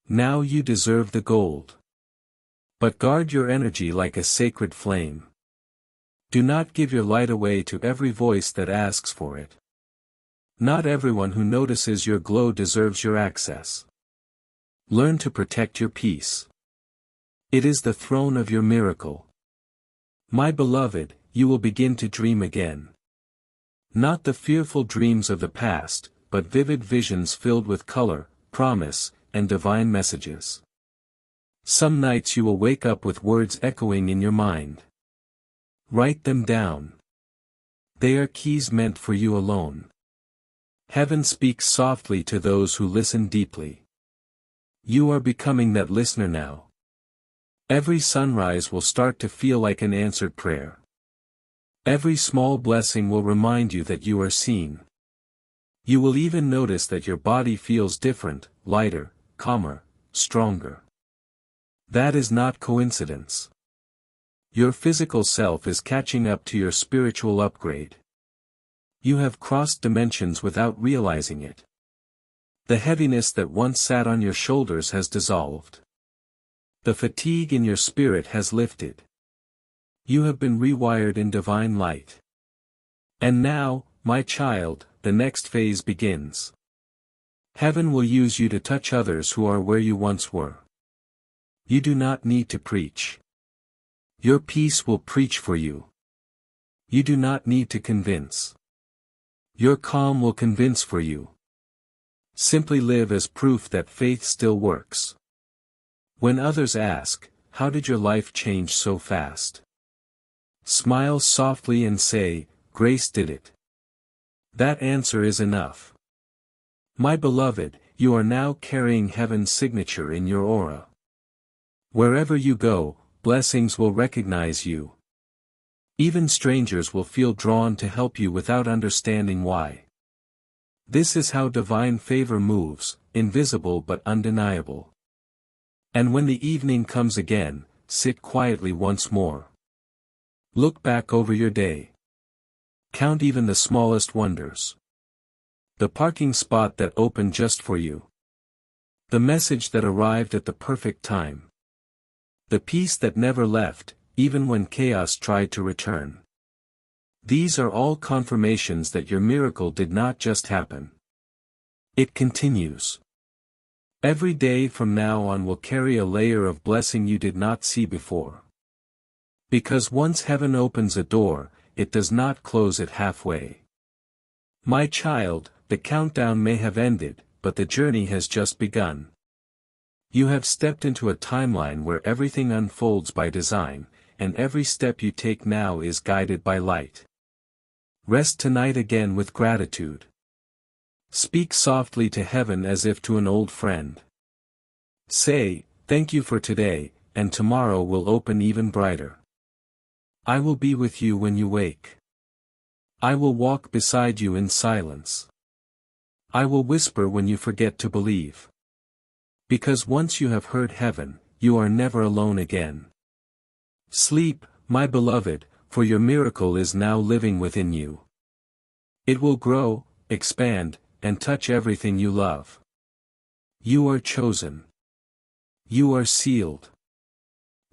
Now you deserve the gold. But guard your energy like a sacred flame. Do not give your light away to every voice that asks for it. Not everyone who notices your glow deserves your access. Learn to protect your peace. It is the throne of your miracle. My beloved, you will begin to dream again. Not the fearful dreams of the past, but vivid visions filled with color, promise, and divine messages. Some nights you will wake up with words echoing in your mind. Write them down. They are keys meant for you alone. Heaven speaks softly to those who listen deeply. You are becoming that listener now. Every sunrise will start to feel like an answered prayer. Every small blessing will remind you that you are seen. You will even notice that your body feels different, lighter, calmer, stronger. That is not coincidence. Your physical self is catching up to your spiritual upgrade. You have crossed dimensions without realizing it. The heaviness that once sat on your shoulders has dissolved. The fatigue in your spirit has lifted. You have been rewired in divine light. And now, my child, the next phase begins. Heaven will use you to touch others who are where you once were. You do not need to preach. Your peace will preach for you. You do not need to convince. Your calm will convince for you. Simply live as proof that faith still works. When others ask, "How did your life change so fast?" Smile softly and say, "Grace did it." That answer is enough. My beloved, you are now carrying heaven's signature in your aura. Wherever you go, blessings will recognize you. Even strangers will feel drawn to help you without understanding why. This is how divine favor moves, invisible but undeniable. And when the evening comes again, sit quietly once more. Look back over your day. Count even the smallest wonders. The parking spot that opened just for you. The message that arrived at the perfect time. The peace that never left, even when chaos tried to return. These are all confirmations that your miracle did not just happen. It continues. Every day from now on will carry a layer of blessing you did not see before. Because once heaven opens a door, it does not close it halfway. My child, the countdown may have ended, but the journey has just begun. You have stepped into a timeline where everything unfolds by design, and every step you take now is guided by light. Rest tonight again with gratitude. Speak softly to heaven as if to an old friend. Say, "Thank you for today, and tomorrow will open even brighter. I will be with you when you wake. I will walk beside you in silence. I will whisper when you forget to believe. Because once you have heard heaven, you are never alone again. Sleep, my beloved, for your miracle is now living within you. It will grow, expand, and touch everything you love. You are chosen. You are sealed.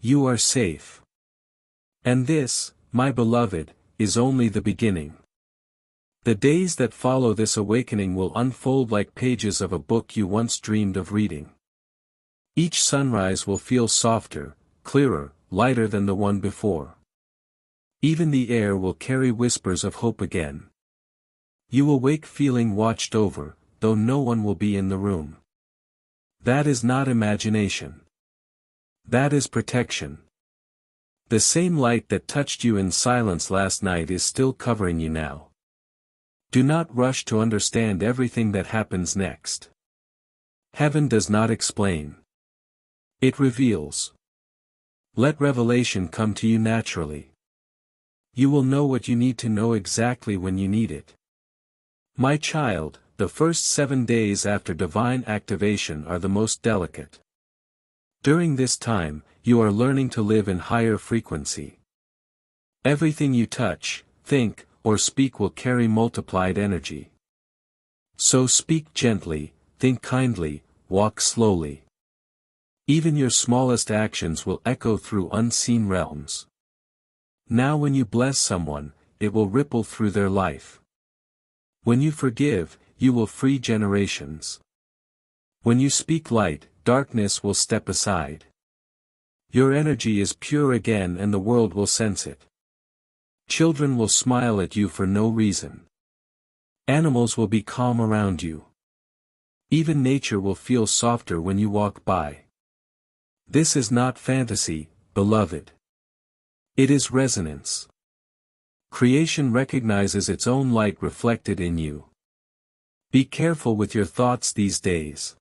You are safe. And this, my beloved, is only the beginning. The days that follow this awakening will unfold like pages of a book you once dreamed of reading. Each sunrise will feel softer, clearer, lighter than the one before. Even the air will carry whispers of hope again. You will wake feeling watched over, though no one will be in the room. That is not imagination. That is protection. The same light that touched you in silence last night is still covering you now. Do not rush to understand everything that happens next. Heaven does not explain. It reveals. Let revelation come to you naturally. You will know what you need to know exactly when you need it. My child, the first 7 days after divine activation are the most delicate. During this time, you are learning to live in higher frequency. Everything you touch, think, or speak will carry multiplied energy. So speak gently, think kindly, walk slowly. Even your smallest actions will echo through unseen realms. Now when you bless someone, it will ripple through their life. When you forgive, you will free generations. When you speak light, darkness will step aside. Your energy is pure again and the world will sense it. Children will smile at you for no reason. Animals will be calm around you. Even nature will feel softer when you walk by. This is not fantasy, beloved. It is resonance. Creation recognizes its own light reflected in you. Be careful with your thoughts these days.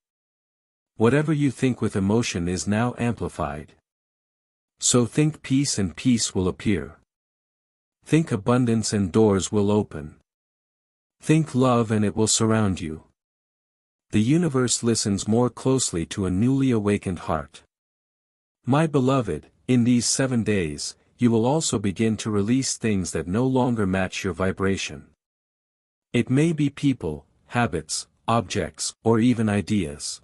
Whatever you think with emotion is now amplified. So think peace and peace will appear. Think abundance and doors will open. Think love and it will surround you. The universe listens more closely to a newly awakened heart. My beloved, in these 7 days, you will also begin to release things that no longer match your vibration. It may be people, habits, objects, or even ideas.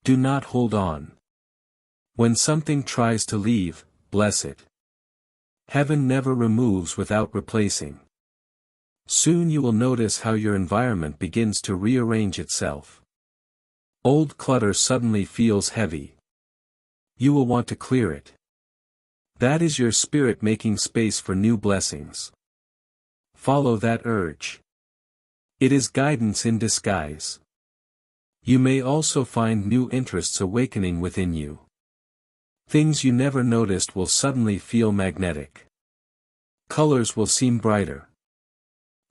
Do not hold on. When something tries to leave, bless it. Heaven never removes without replacing. Soon you will notice how your environment begins to rearrange itself. Old clutter suddenly feels heavy. You will want to clear it. That is your spirit making space for new blessings. Follow that urge. It is guidance in disguise. You may also find new interests awakening within you. Things you never noticed will suddenly feel magnetic. Colors will seem brighter.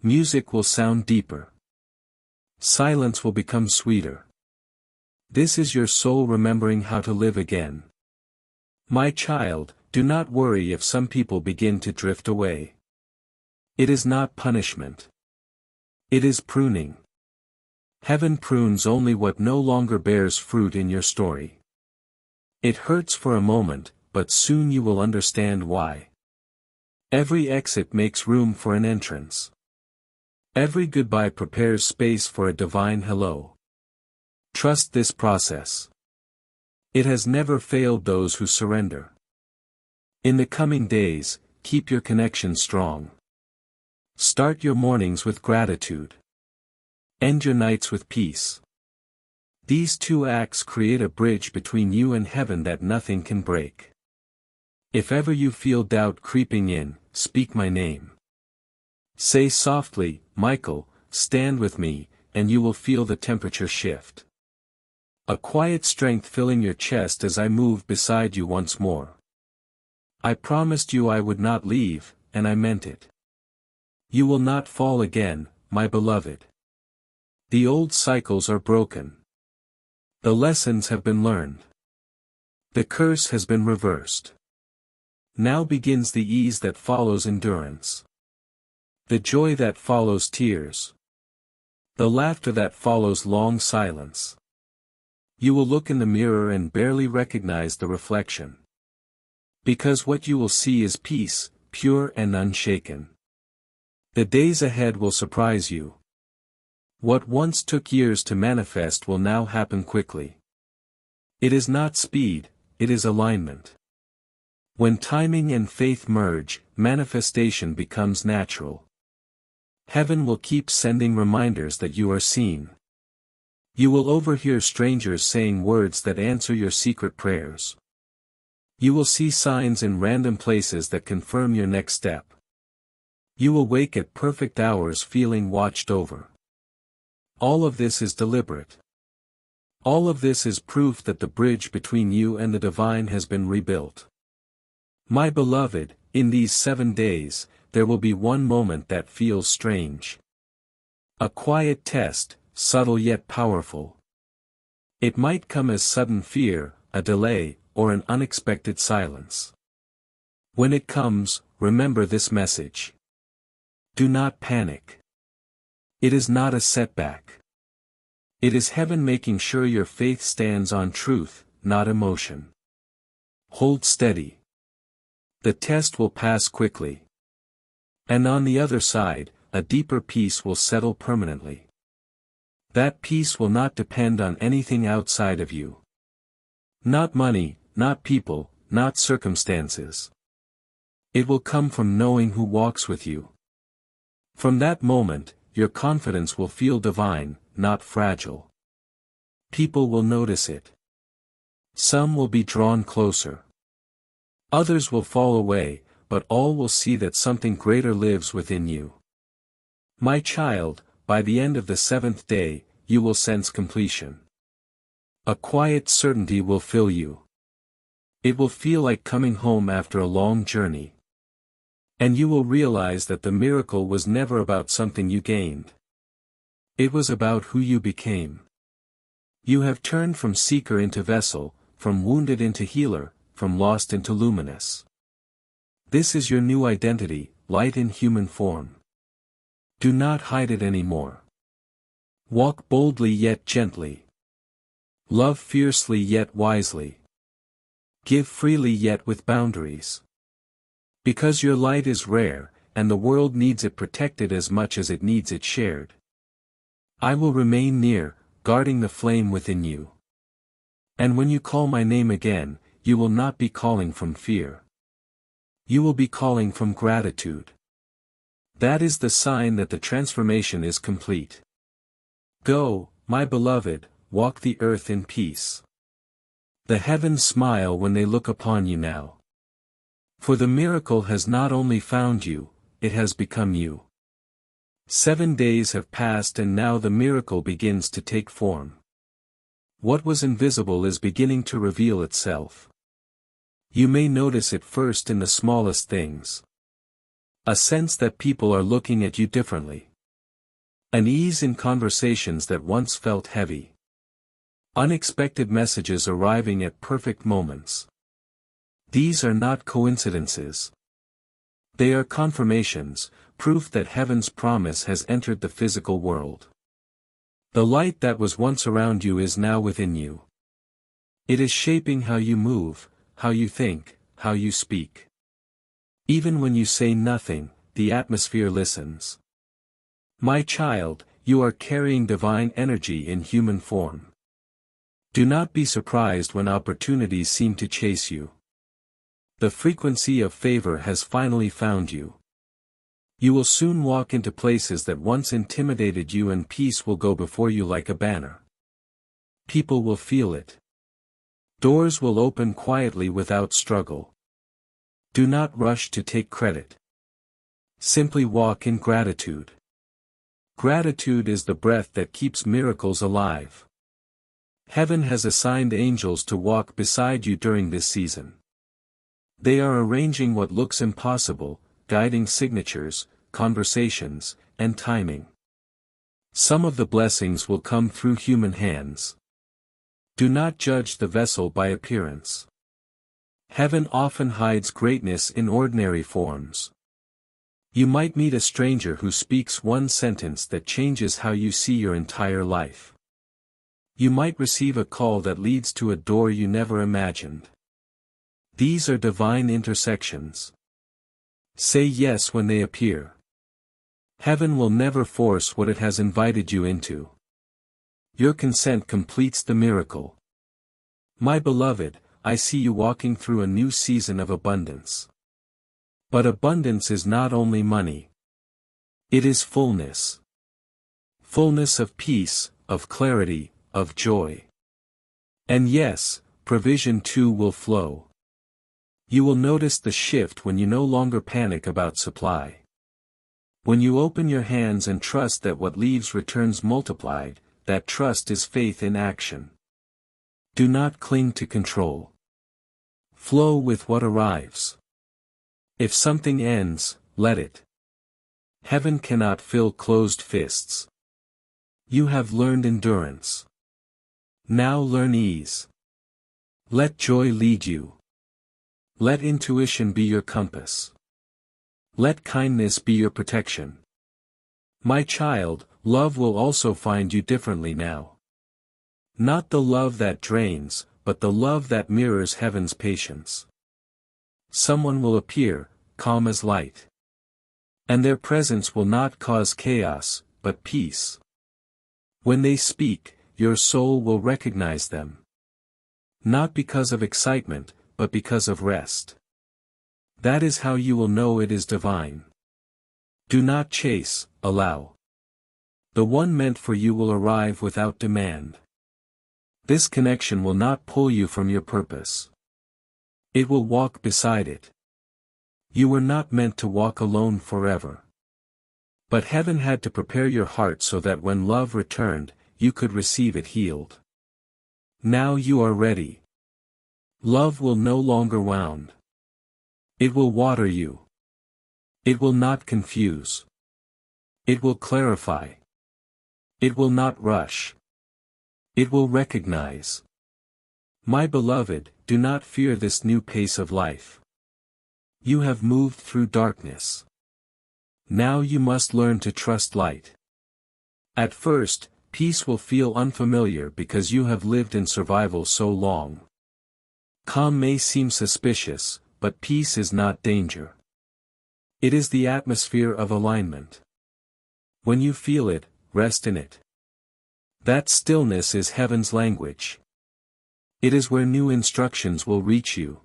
Music will sound deeper. Silence will become sweeter. This is your soul remembering how to live again. My child, do not worry if some people begin to drift away. It is not punishment. It is pruning. Heaven prunes only what no longer bears fruit in your story. It hurts for a moment, but soon you will understand why. Every exit makes room for an entrance. Every goodbye prepares space for a divine hello. Trust this process. It has never failed those who surrender. In the coming days, keep your connection strong. Start your mornings with gratitude. End your nights with peace. These two acts create a bridge between you and heaven that nothing can break. If ever you feel doubt creeping in, speak my name. Say softly, Michael, stand with me, and you will feel the temperature shift. A quiet strength filling your chest as I move beside you once more. I promised you I would not leave, and I meant it. You will not fall again, my beloved. The old cycles are broken. The lessons have been learned. The curse has been reversed. Now begins the ease that follows endurance. The joy that follows tears. The laughter that follows long silence. You will look in the mirror and barely recognize the reflection. Because what you will see is peace, pure and unshaken. The days ahead will surprise you. What once took years to manifest will now happen quickly. It is not speed, it is alignment. When timing and faith merge, manifestation becomes natural. Heaven will keep sending reminders that you are seen. You will overhear strangers saying words that answer your secret prayers. You will see signs in random places that confirm your next step. You will wake at perfect hours feeling watched over. All of this is deliberate. All of this is proof that the bridge between you and the divine has been rebuilt. My beloved, in these 7 days, there will be one moment that feels strange. A quiet test, subtle yet powerful. It might come as sudden fear, a delay, or an unexpected silence. When it comes, remember this message. Do not panic. It is not a setback. It is heaven making sure your faith stands on truth, not emotion. Hold steady. The test will pass quickly. And on the other side, a deeper peace will settle permanently. That peace will not depend on anything outside of you. Not money, not people, not circumstances. It will come from knowing who walks with you. From that moment, your confidence will feel divine, not fragile. People will notice it. Some will be drawn closer. Others will fall away, but all will see that something greater lives within you. My child, by the end of the 7th day, you will sense completion. A quiet certainty will fill you. It will feel like coming home after a long journey. And you will realize that the miracle was never about something you gained. It was about who you became. You have turned from seeker into vessel, from wounded into healer, from lost into luminous. This is your new identity, light in human form. Do not hide it anymore. Walk boldly yet gently. Love fiercely yet wisely. Give freely yet with boundaries. Because your light is rare, and the world needs it protected as much as it needs it shared. I will remain near, guarding the flame within you. And when you call my name again, you will not be calling from fear. You will be calling from gratitude. That is the sign that the transformation is complete. Go, my beloved, walk the earth in peace. The heavens smile when they look upon you now. For the miracle has not only found you, it has become you. 7 days have passed and now the miracle begins to take form. What was invisible is beginning to reveal itself. You may notice it first in the smallest things. A sense that people are looking at you differently. An ease in conversations that once felt heavy. Unexpected messages arriving at perfect moments. These are not coincidences. They are confirmations, proof that heaven's promise has entered the physical world. The light that was once around you is now within you. It is shaping how you move, how you think, how you speak. Even when you say nothing, the atmosphere listens. My child, you are carrying divine energy in human form. Do not be surprised when opportunities seem to chase you. The frequency of favor has finally found you. You will soon walk into places that once intimidated you and peace will go before you like a banner. People will feel it. Doors will open quietly without struggle. Do not rush to take credit. Simply walk in gratitude. Gratitude is the breath that keeps miracles alive. Heaven has assigned angels to walk beside you during this season. They are arranging what looks impossible, guiding signatures, conversations, and timing. Some of the blessings will come through human hands. Do not judge the vessel by appearance. Heaven often hides greatness in ordinary forms. You might meet a stranger who speaks one sentence that changes how you see your entire life. You might receive a call that leads to a door you never imagined. These are divine intersections. Say yes when they appear. Heaven will never force what it has invited you into. Your consent completes the miracle. My beloved, I see you walking through a new season of abundance. But abundance is not only money. It is fullness. Fullness of peace, of clarity, of joy. And yes, provision too will flow. You will notice the shift when you no longer panic about supply. When you open your hands and trust that what leaves returns multiplied, that trust is faith in action. Do not cling to control. Flow with what arrives. If something ends, let it. Heaven cannot fill closed fists. You have learned endurance. Now learn ease. Let joy lead you. Let intuition be your compass. Let kindness be your protection. My child, love will also find you differently now. Not the love that drains, but the love that mirrors heaven's patience. Someone will appear, calm as light. And their presence will not cause chaos, but peace. When they speak, your soul will recognize them. Not because of excitement, but because of rest. That is how you will know it is divine. Do not chase, allow. The one meant for you will arrive without demand. This connection will not pull you from your purpose. It will walk beside it. You were not meant to walk alone forever. But heaven had to prepare your heart so that when love returned, you could receive it healed. Now you are ready. Love will no longer wound. It will water you. It will not confuse. It will clarify. It will not rush. It will recognize. My beloved, do not fear this new pace of life. You have moved through darkness. Now you must learn to trust light. At first, peace will feel unfamiliar because you have lived in survival so long. Calm may seem suspicious, but peace is not danger. It is the atmosphere of alignment. When you feel it, rest in it. That stillness is heaven's language. It is where new instructions will reach you.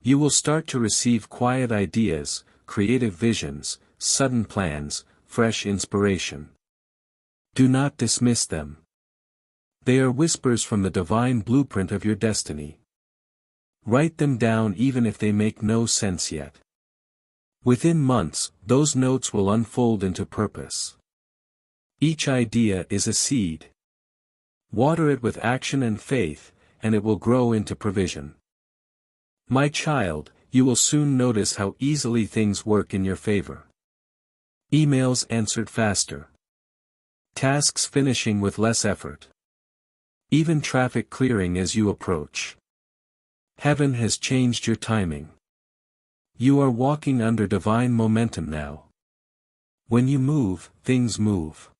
You will start to receive quiet ideas, creative visions, sudden plans, fresh inspiration. Do not dismiss them. They are whispers from the divine blueprint of your destiny. Write them down even if they make no sense yet. Within months, those notes will unfold into purpose. Each idea is a seed. Water it with action and faith, and it will grow into provision. My child, you will soon notice how easily things work in your favor. Emails answered faster. Tasks finishing with less effort. Even traffic clearing as you approach. Heaven has changed your timing. You are walking under divine momentum now. When you move, things move.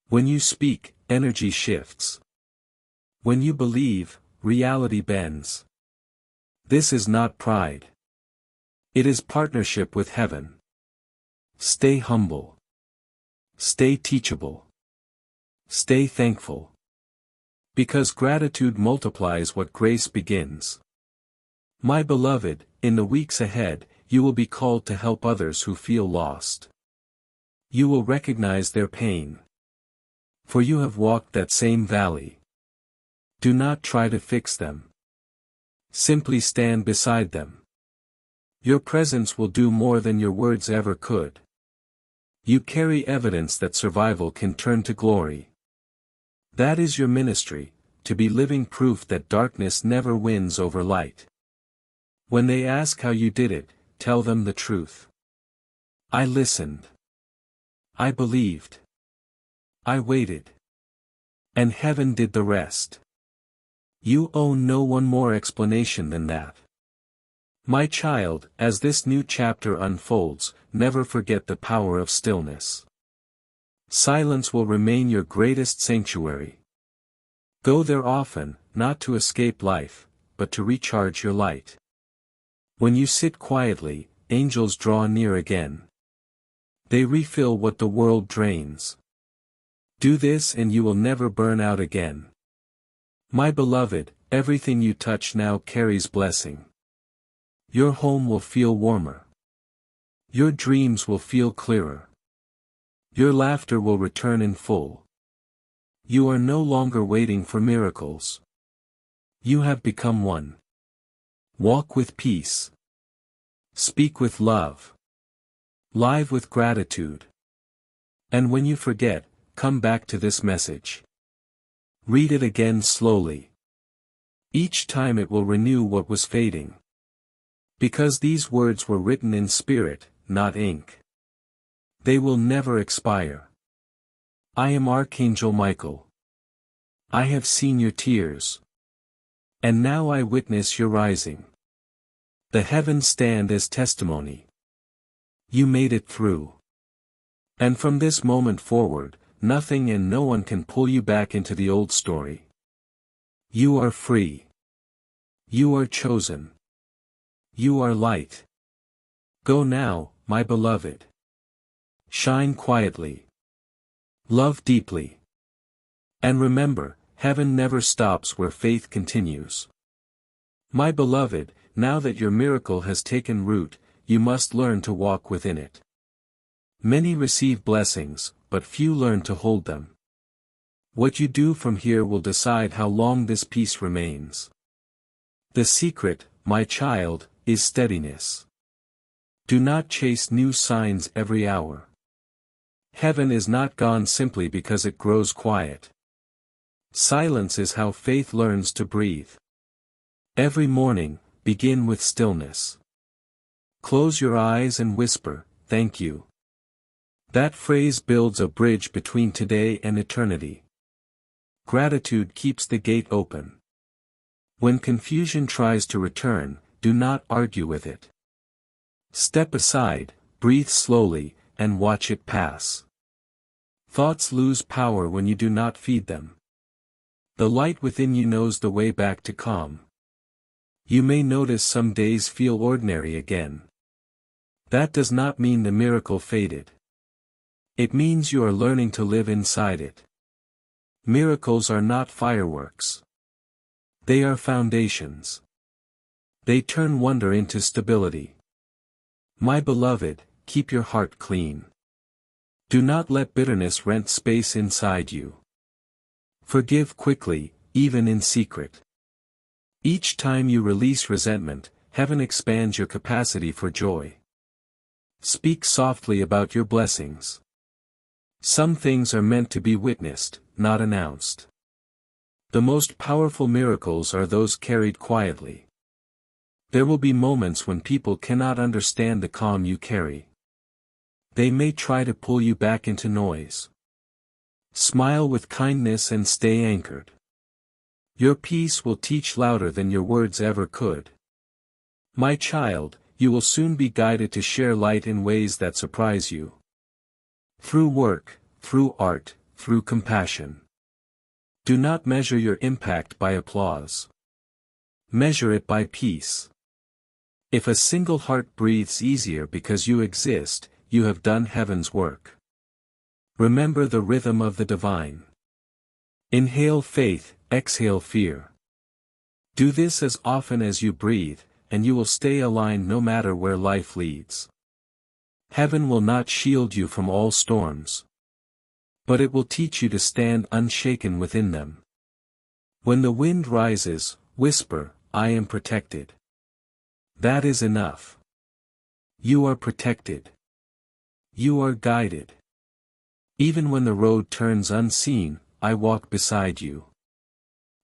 When you speak, energy shifts. When you believe, reality bends. This is not pride. It is partnership with heaven. Stay humble. Stay teachable. Stay thankful. Because gratitude multiplies what grace begins. My beloved, in the weeks ahead, you will be called to help others who feel lost. You will recognize their pain. For you have walked that same valley. Do not try to fix them. Simply stand beside them. Your presence will do more than your words ever could. You carry evidence that survival can turn to glory. That is your ministry, to be living proof that darkness never wins over light. When they ask how you did it, tell them the truth. I listened. I believed. I waited. And heaven did the rest. You owe no one more explanation than that. My child, as this new chapter unfolds, never forget the power of stillness. Silence will remain your greatest sanctuary. Go there often, not to escape life, but to recharge your light. When you sit quietly, angels draw near again. They refill what the world drains. Do this and you will never burn out again. My beloved, everything you touch now carries blessing. Your home will feel warmer. Your dreams will feel clearer. Your laughter will return in full. You are no longer waiting for miracles. You have become one. Walk with peace. Speak with love. Live with gratitude. And when you forget, come back to this message. Read it again slowly. Each time it will renew what was fading. Because these words were written in spirit, not ink. They will never expire. I am Archangel Michael. I have seen your tears. And now I witness your rising. The heavens stand as testimony. You made it through. And from this moment forward, nothing and no one can pull you back into the old story. You are free. You are chosen. You are light. Go now, my beloved. Shine quietly. Love deeply. And remember, heaven never stops where faith continues. My beloved, now that your miracle has taken root, you must learn to walk within it. Many receive blessings, but few learn to hold them. What you do from here will decide how long this peace remains. The secret, my child, is steadiness. Do not chase new signs every hour. Heaven is not gone simply because it grows quiet. Silence is how faith learns to breathe. Every morning, begin with stillness. Close your eyes and whisper, "Thank you." That phrase builds a bridge between today and eternity. Gratitude keeps the gate open. When confusion tries to return, do not argue with it. Step aside, breathe slowly, and watch it pass. Thoughts lose power when you do not feed them. The light within you knows the way back to calm. You may notice some days feel ordinary again. That does not mean the miracle faded. It means you are learning to live inside it. Miracles are not fireworks. They are foundations. They turn wonder into stability. My beloved, keep your heart clean. Do not let bitterness rent space inside you. Forgive quickly, even in secret. Each time you release resentment, heaven expands your capacity for joy. Speak softly about your blessings. Some things are meant to be witnessed, not announced. The most powerful miracles are those carried quietly. There will be moments when people cannot understand the calm you carry. They may try to pull you back into noise. Smile with kindness and stay anchored. Your peace will teach louder than your words ever could. My child, you will soon be guided to share light in ways that surprise you. Through work, through art, through compassion. Do not measure your impact by applause. Measure it by peace. If a single heart breathes easier because you exist, you have done heaven's work. Remember the rhythm of the divine. Inhale faith, exhale fear. Do this as often as you breathe, and you will stay aligned no matter where life leads. Heaven will not shield you from all storms. But it will teach you to stand unshaken within them. When the wind rises, whisper, I am protected. That is enough. You are protected. You are guided. Even when the road turns unseen, I walk beside you.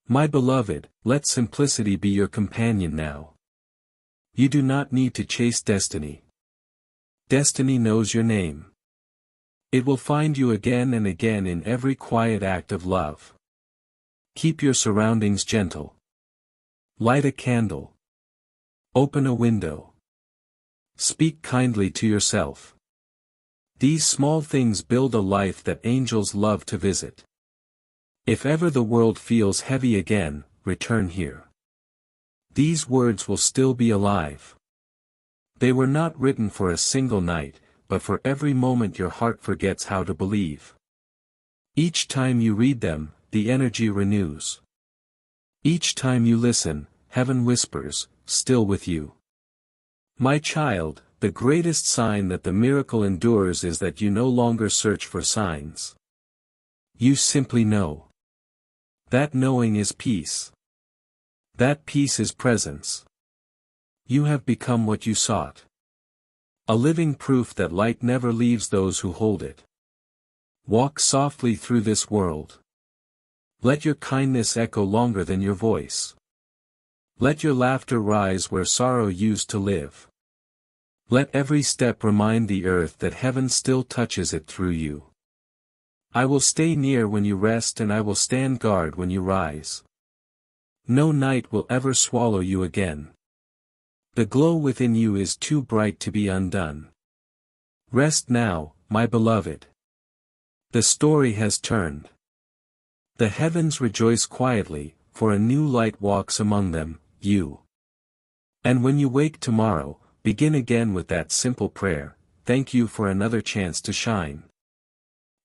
My beloved, let simplicity be your companion now. You do not need to chase destiny. Destiny knows your name. It will find you again and again in every quiet act of love. Keep your surroundings gentle. Light a candle. Open a window. Speak kindly to yourself. These small things build a life that angels love to visit. If ever the world feels heavy again, return here. These words will still be alive. They were not written for a single night, but for every moment your heart forgets how to believe. Each time you read them, the energy renews. Each time you listen, heaven whispers, still with you. My child, the greatest sign that the miracle endures is that you no longer search for signs. You simply know. That knowing is peace. That peace is presence. You have become what you sought. A living proof that light never leaves those who hold it. Walk softly through this world. Let your kindness echo longer than your voice. Let your laughter rise where sorrow used to live. Let every step remind the earth that heaven still touches it through you. I will stay near when you rest and I will stand guard when you rise. No night will ever swallow you again. The glow within you is too bright to be undone. Rest now, my beloved. The story has turned. The heavens rejoice quietly, for a new light walks among them, you. And when you wake tomorrow, begin again with that simple prayer, thank you for another chance to shine.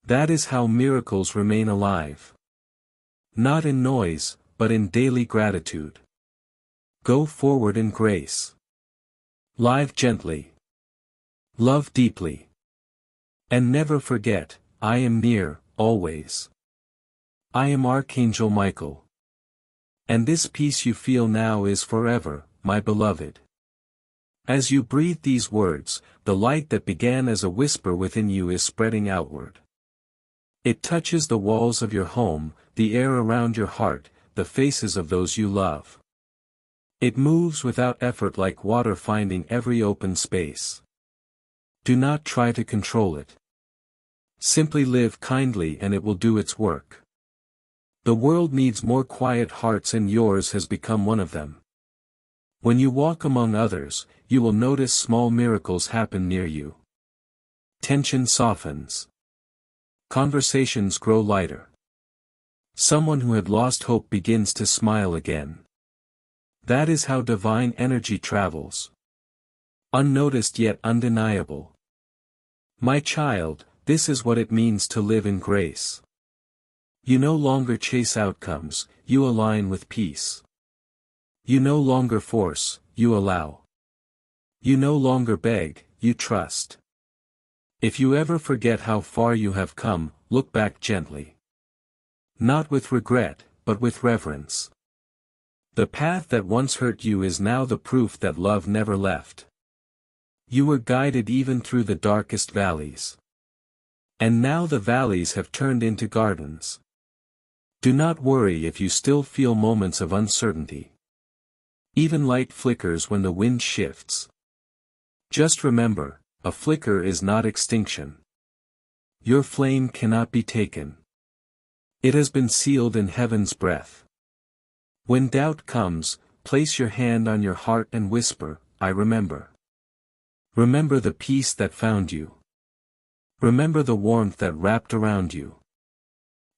That is how miracles remain alive. Not in noise, but in daily gratitude. Go forward in grace. Live gently. Love deeply. And never forget, I am near, always. I am Archangel Michael. And this peace you feel now is forever, my beloved. As you breathe these words, the light that began as a whisper within you is spreading outward. It touches the walls of your home, the air around your heart, the faces of those you love. It moves without effort like water finding every open space. Do not try to control it. Simply live kindly and it will do its work. The world needs more quiet hearts and yours has become one of them. When you walk among others, you will notice small miracles happen near you. Tension softens. Conversations grow lighter. Someone who had lost hope begins to smile again. That is how divine energy travels. Unnoticed yet undeniable. My child, this is what it means to live in grace. You no longer chase outcomes, you align with peace. You no longer force, you allow. You no longer beg, you trust. If you ever forget how far you have come, look back gently. Not with regret, but with reverence. The path that once hurt you is now the proof that love never left. You were guided even through the darkest valleys. And now the valleys have turned into gardens. Do not worry if you still feel moments of uncertainty. Even light flickers when the wind shifts. Just remember, a flicker is not extinction. Your flame cannot be taken. It has been sealed in heaven's breath. When doubt comes, place your hand on your heart and whisper, I remember. Remember the peace that found you. Remember the warmth that wrapped around you.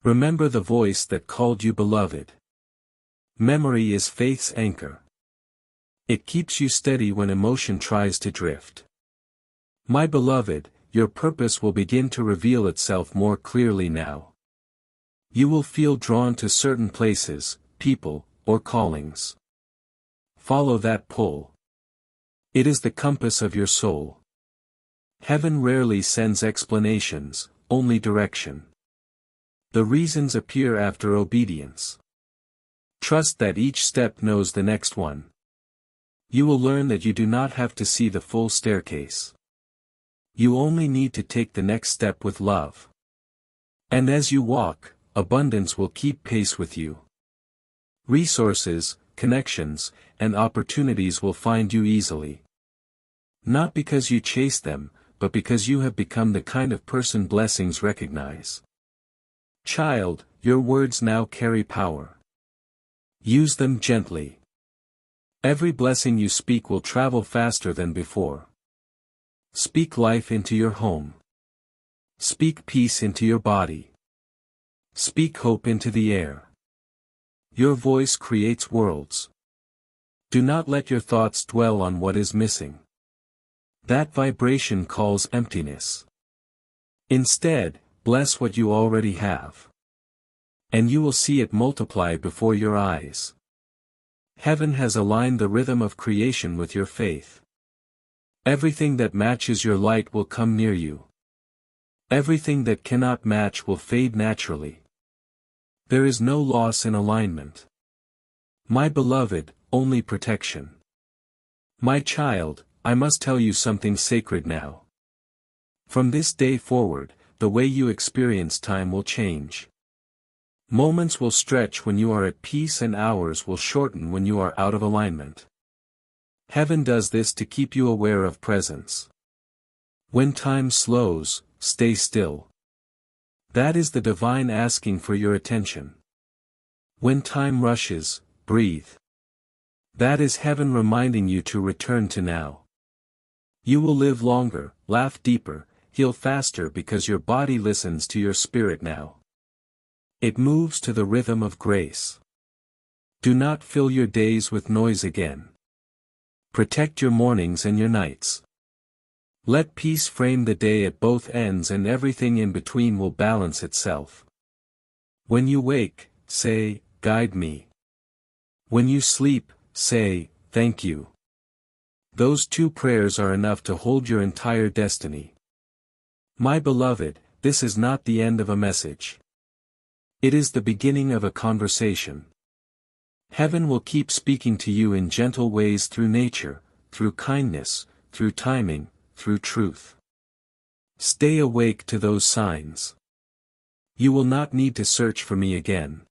Remember the voice that called you beloved. Memory is faith's anchor. It keeps you steady when emotion tries to drift. My beloved, your purpose will begin to reveal itself more clearly now. You will feel drawn to certain places, people, or callings. Follow that pull. It is the compass of your soul. Heaven rarely sends explanations, only direction. The reasons appear after obedience. Trust that each step knows the next one. You will learn that you do not have to see the full staircase. You only need to take the next step with love. And as you walk, abundance will keep pace with you. Resources, connections, and opportunities will find you easily. Not because you chase them, but because you have become the kind of person blessings recognize. Child, your words now carry power. Use them gently. Every blessing you speak will travel faster than before. Speak life into your home. Speak peace into your body. Speak hope into the air. Your voice creates worlds. Do not let your thoughts dwell on what is missing. That vibration calls emptiness. Instead, bless what you already have. And you will see it multiply before your eyes. Heaven has aligned the rhythm of creation with your faith. Everything that matches your light will come near you. Everything that cannot match will fade naturally. There is no loss in alignment. My beloved, only protection. My child, I must tell you something sacred now. From this day forward, the way you experience time will change. Moments will stretch when you are at peace and hours will shorten when you are out of alignment. Heaven does this to keep you aware of presence. When time slows, stay still. That is the divine asking for your attention. When time rushes, breathe. That is heaven reminding you to return to now. You will live longer, laugh deeper, heal faster because your body listens to your spirit now. It moves to the rhythm of grace. Do not fill your days with noise again. Protect your mornings and your nights. Let peace frame the day at both ends and everything in between will balance itself. When you wake, say, guide me. When you sleep, say, thank you. Those two prayers are enough to hold your entire destiny. My beloved, this is not the end of a message. It is the beginning of a conversation. Heaven will keep speaking to you in gentle ways through nature, through kindness, through timing, through truth. Stay awake to those signs. You will not need to search for me again.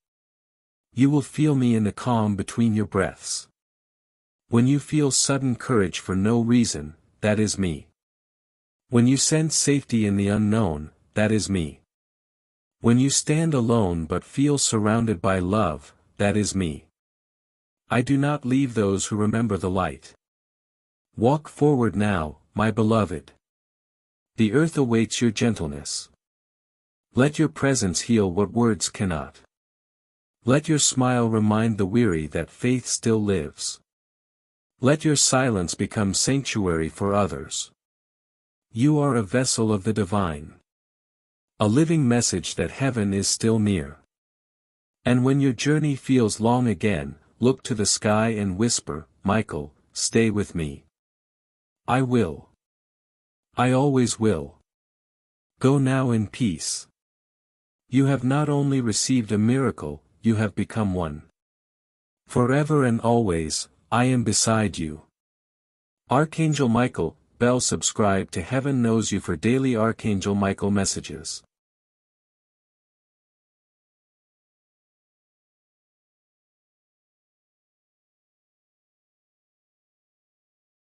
You will feel me in the calm between your breaths. When you feel sudden courage for no reason, that is me. When you sense safety in the unknown, that is me. When you stand alone but feel surrounded by love, that is me. I do not leave those who remember the light. Walk forward now, my beloved. The earth awaits your gentleness. Let your presence heal what words cannot. Let your smile remind the weary that faith still lives. Let your silence become sanctuary for others. You are a vessel of the divine. A living message that heaven is still near. And when your journey feels long again, look to the sky and whisper, Michael, stay with me. I will. I always will. Go now in peace. You have not only received a miracle, you have become one. Forever and always, I am beside you. Archangel Michael, Bell. Subscribe to Heaven Knows You for daily Archangel Michael messages.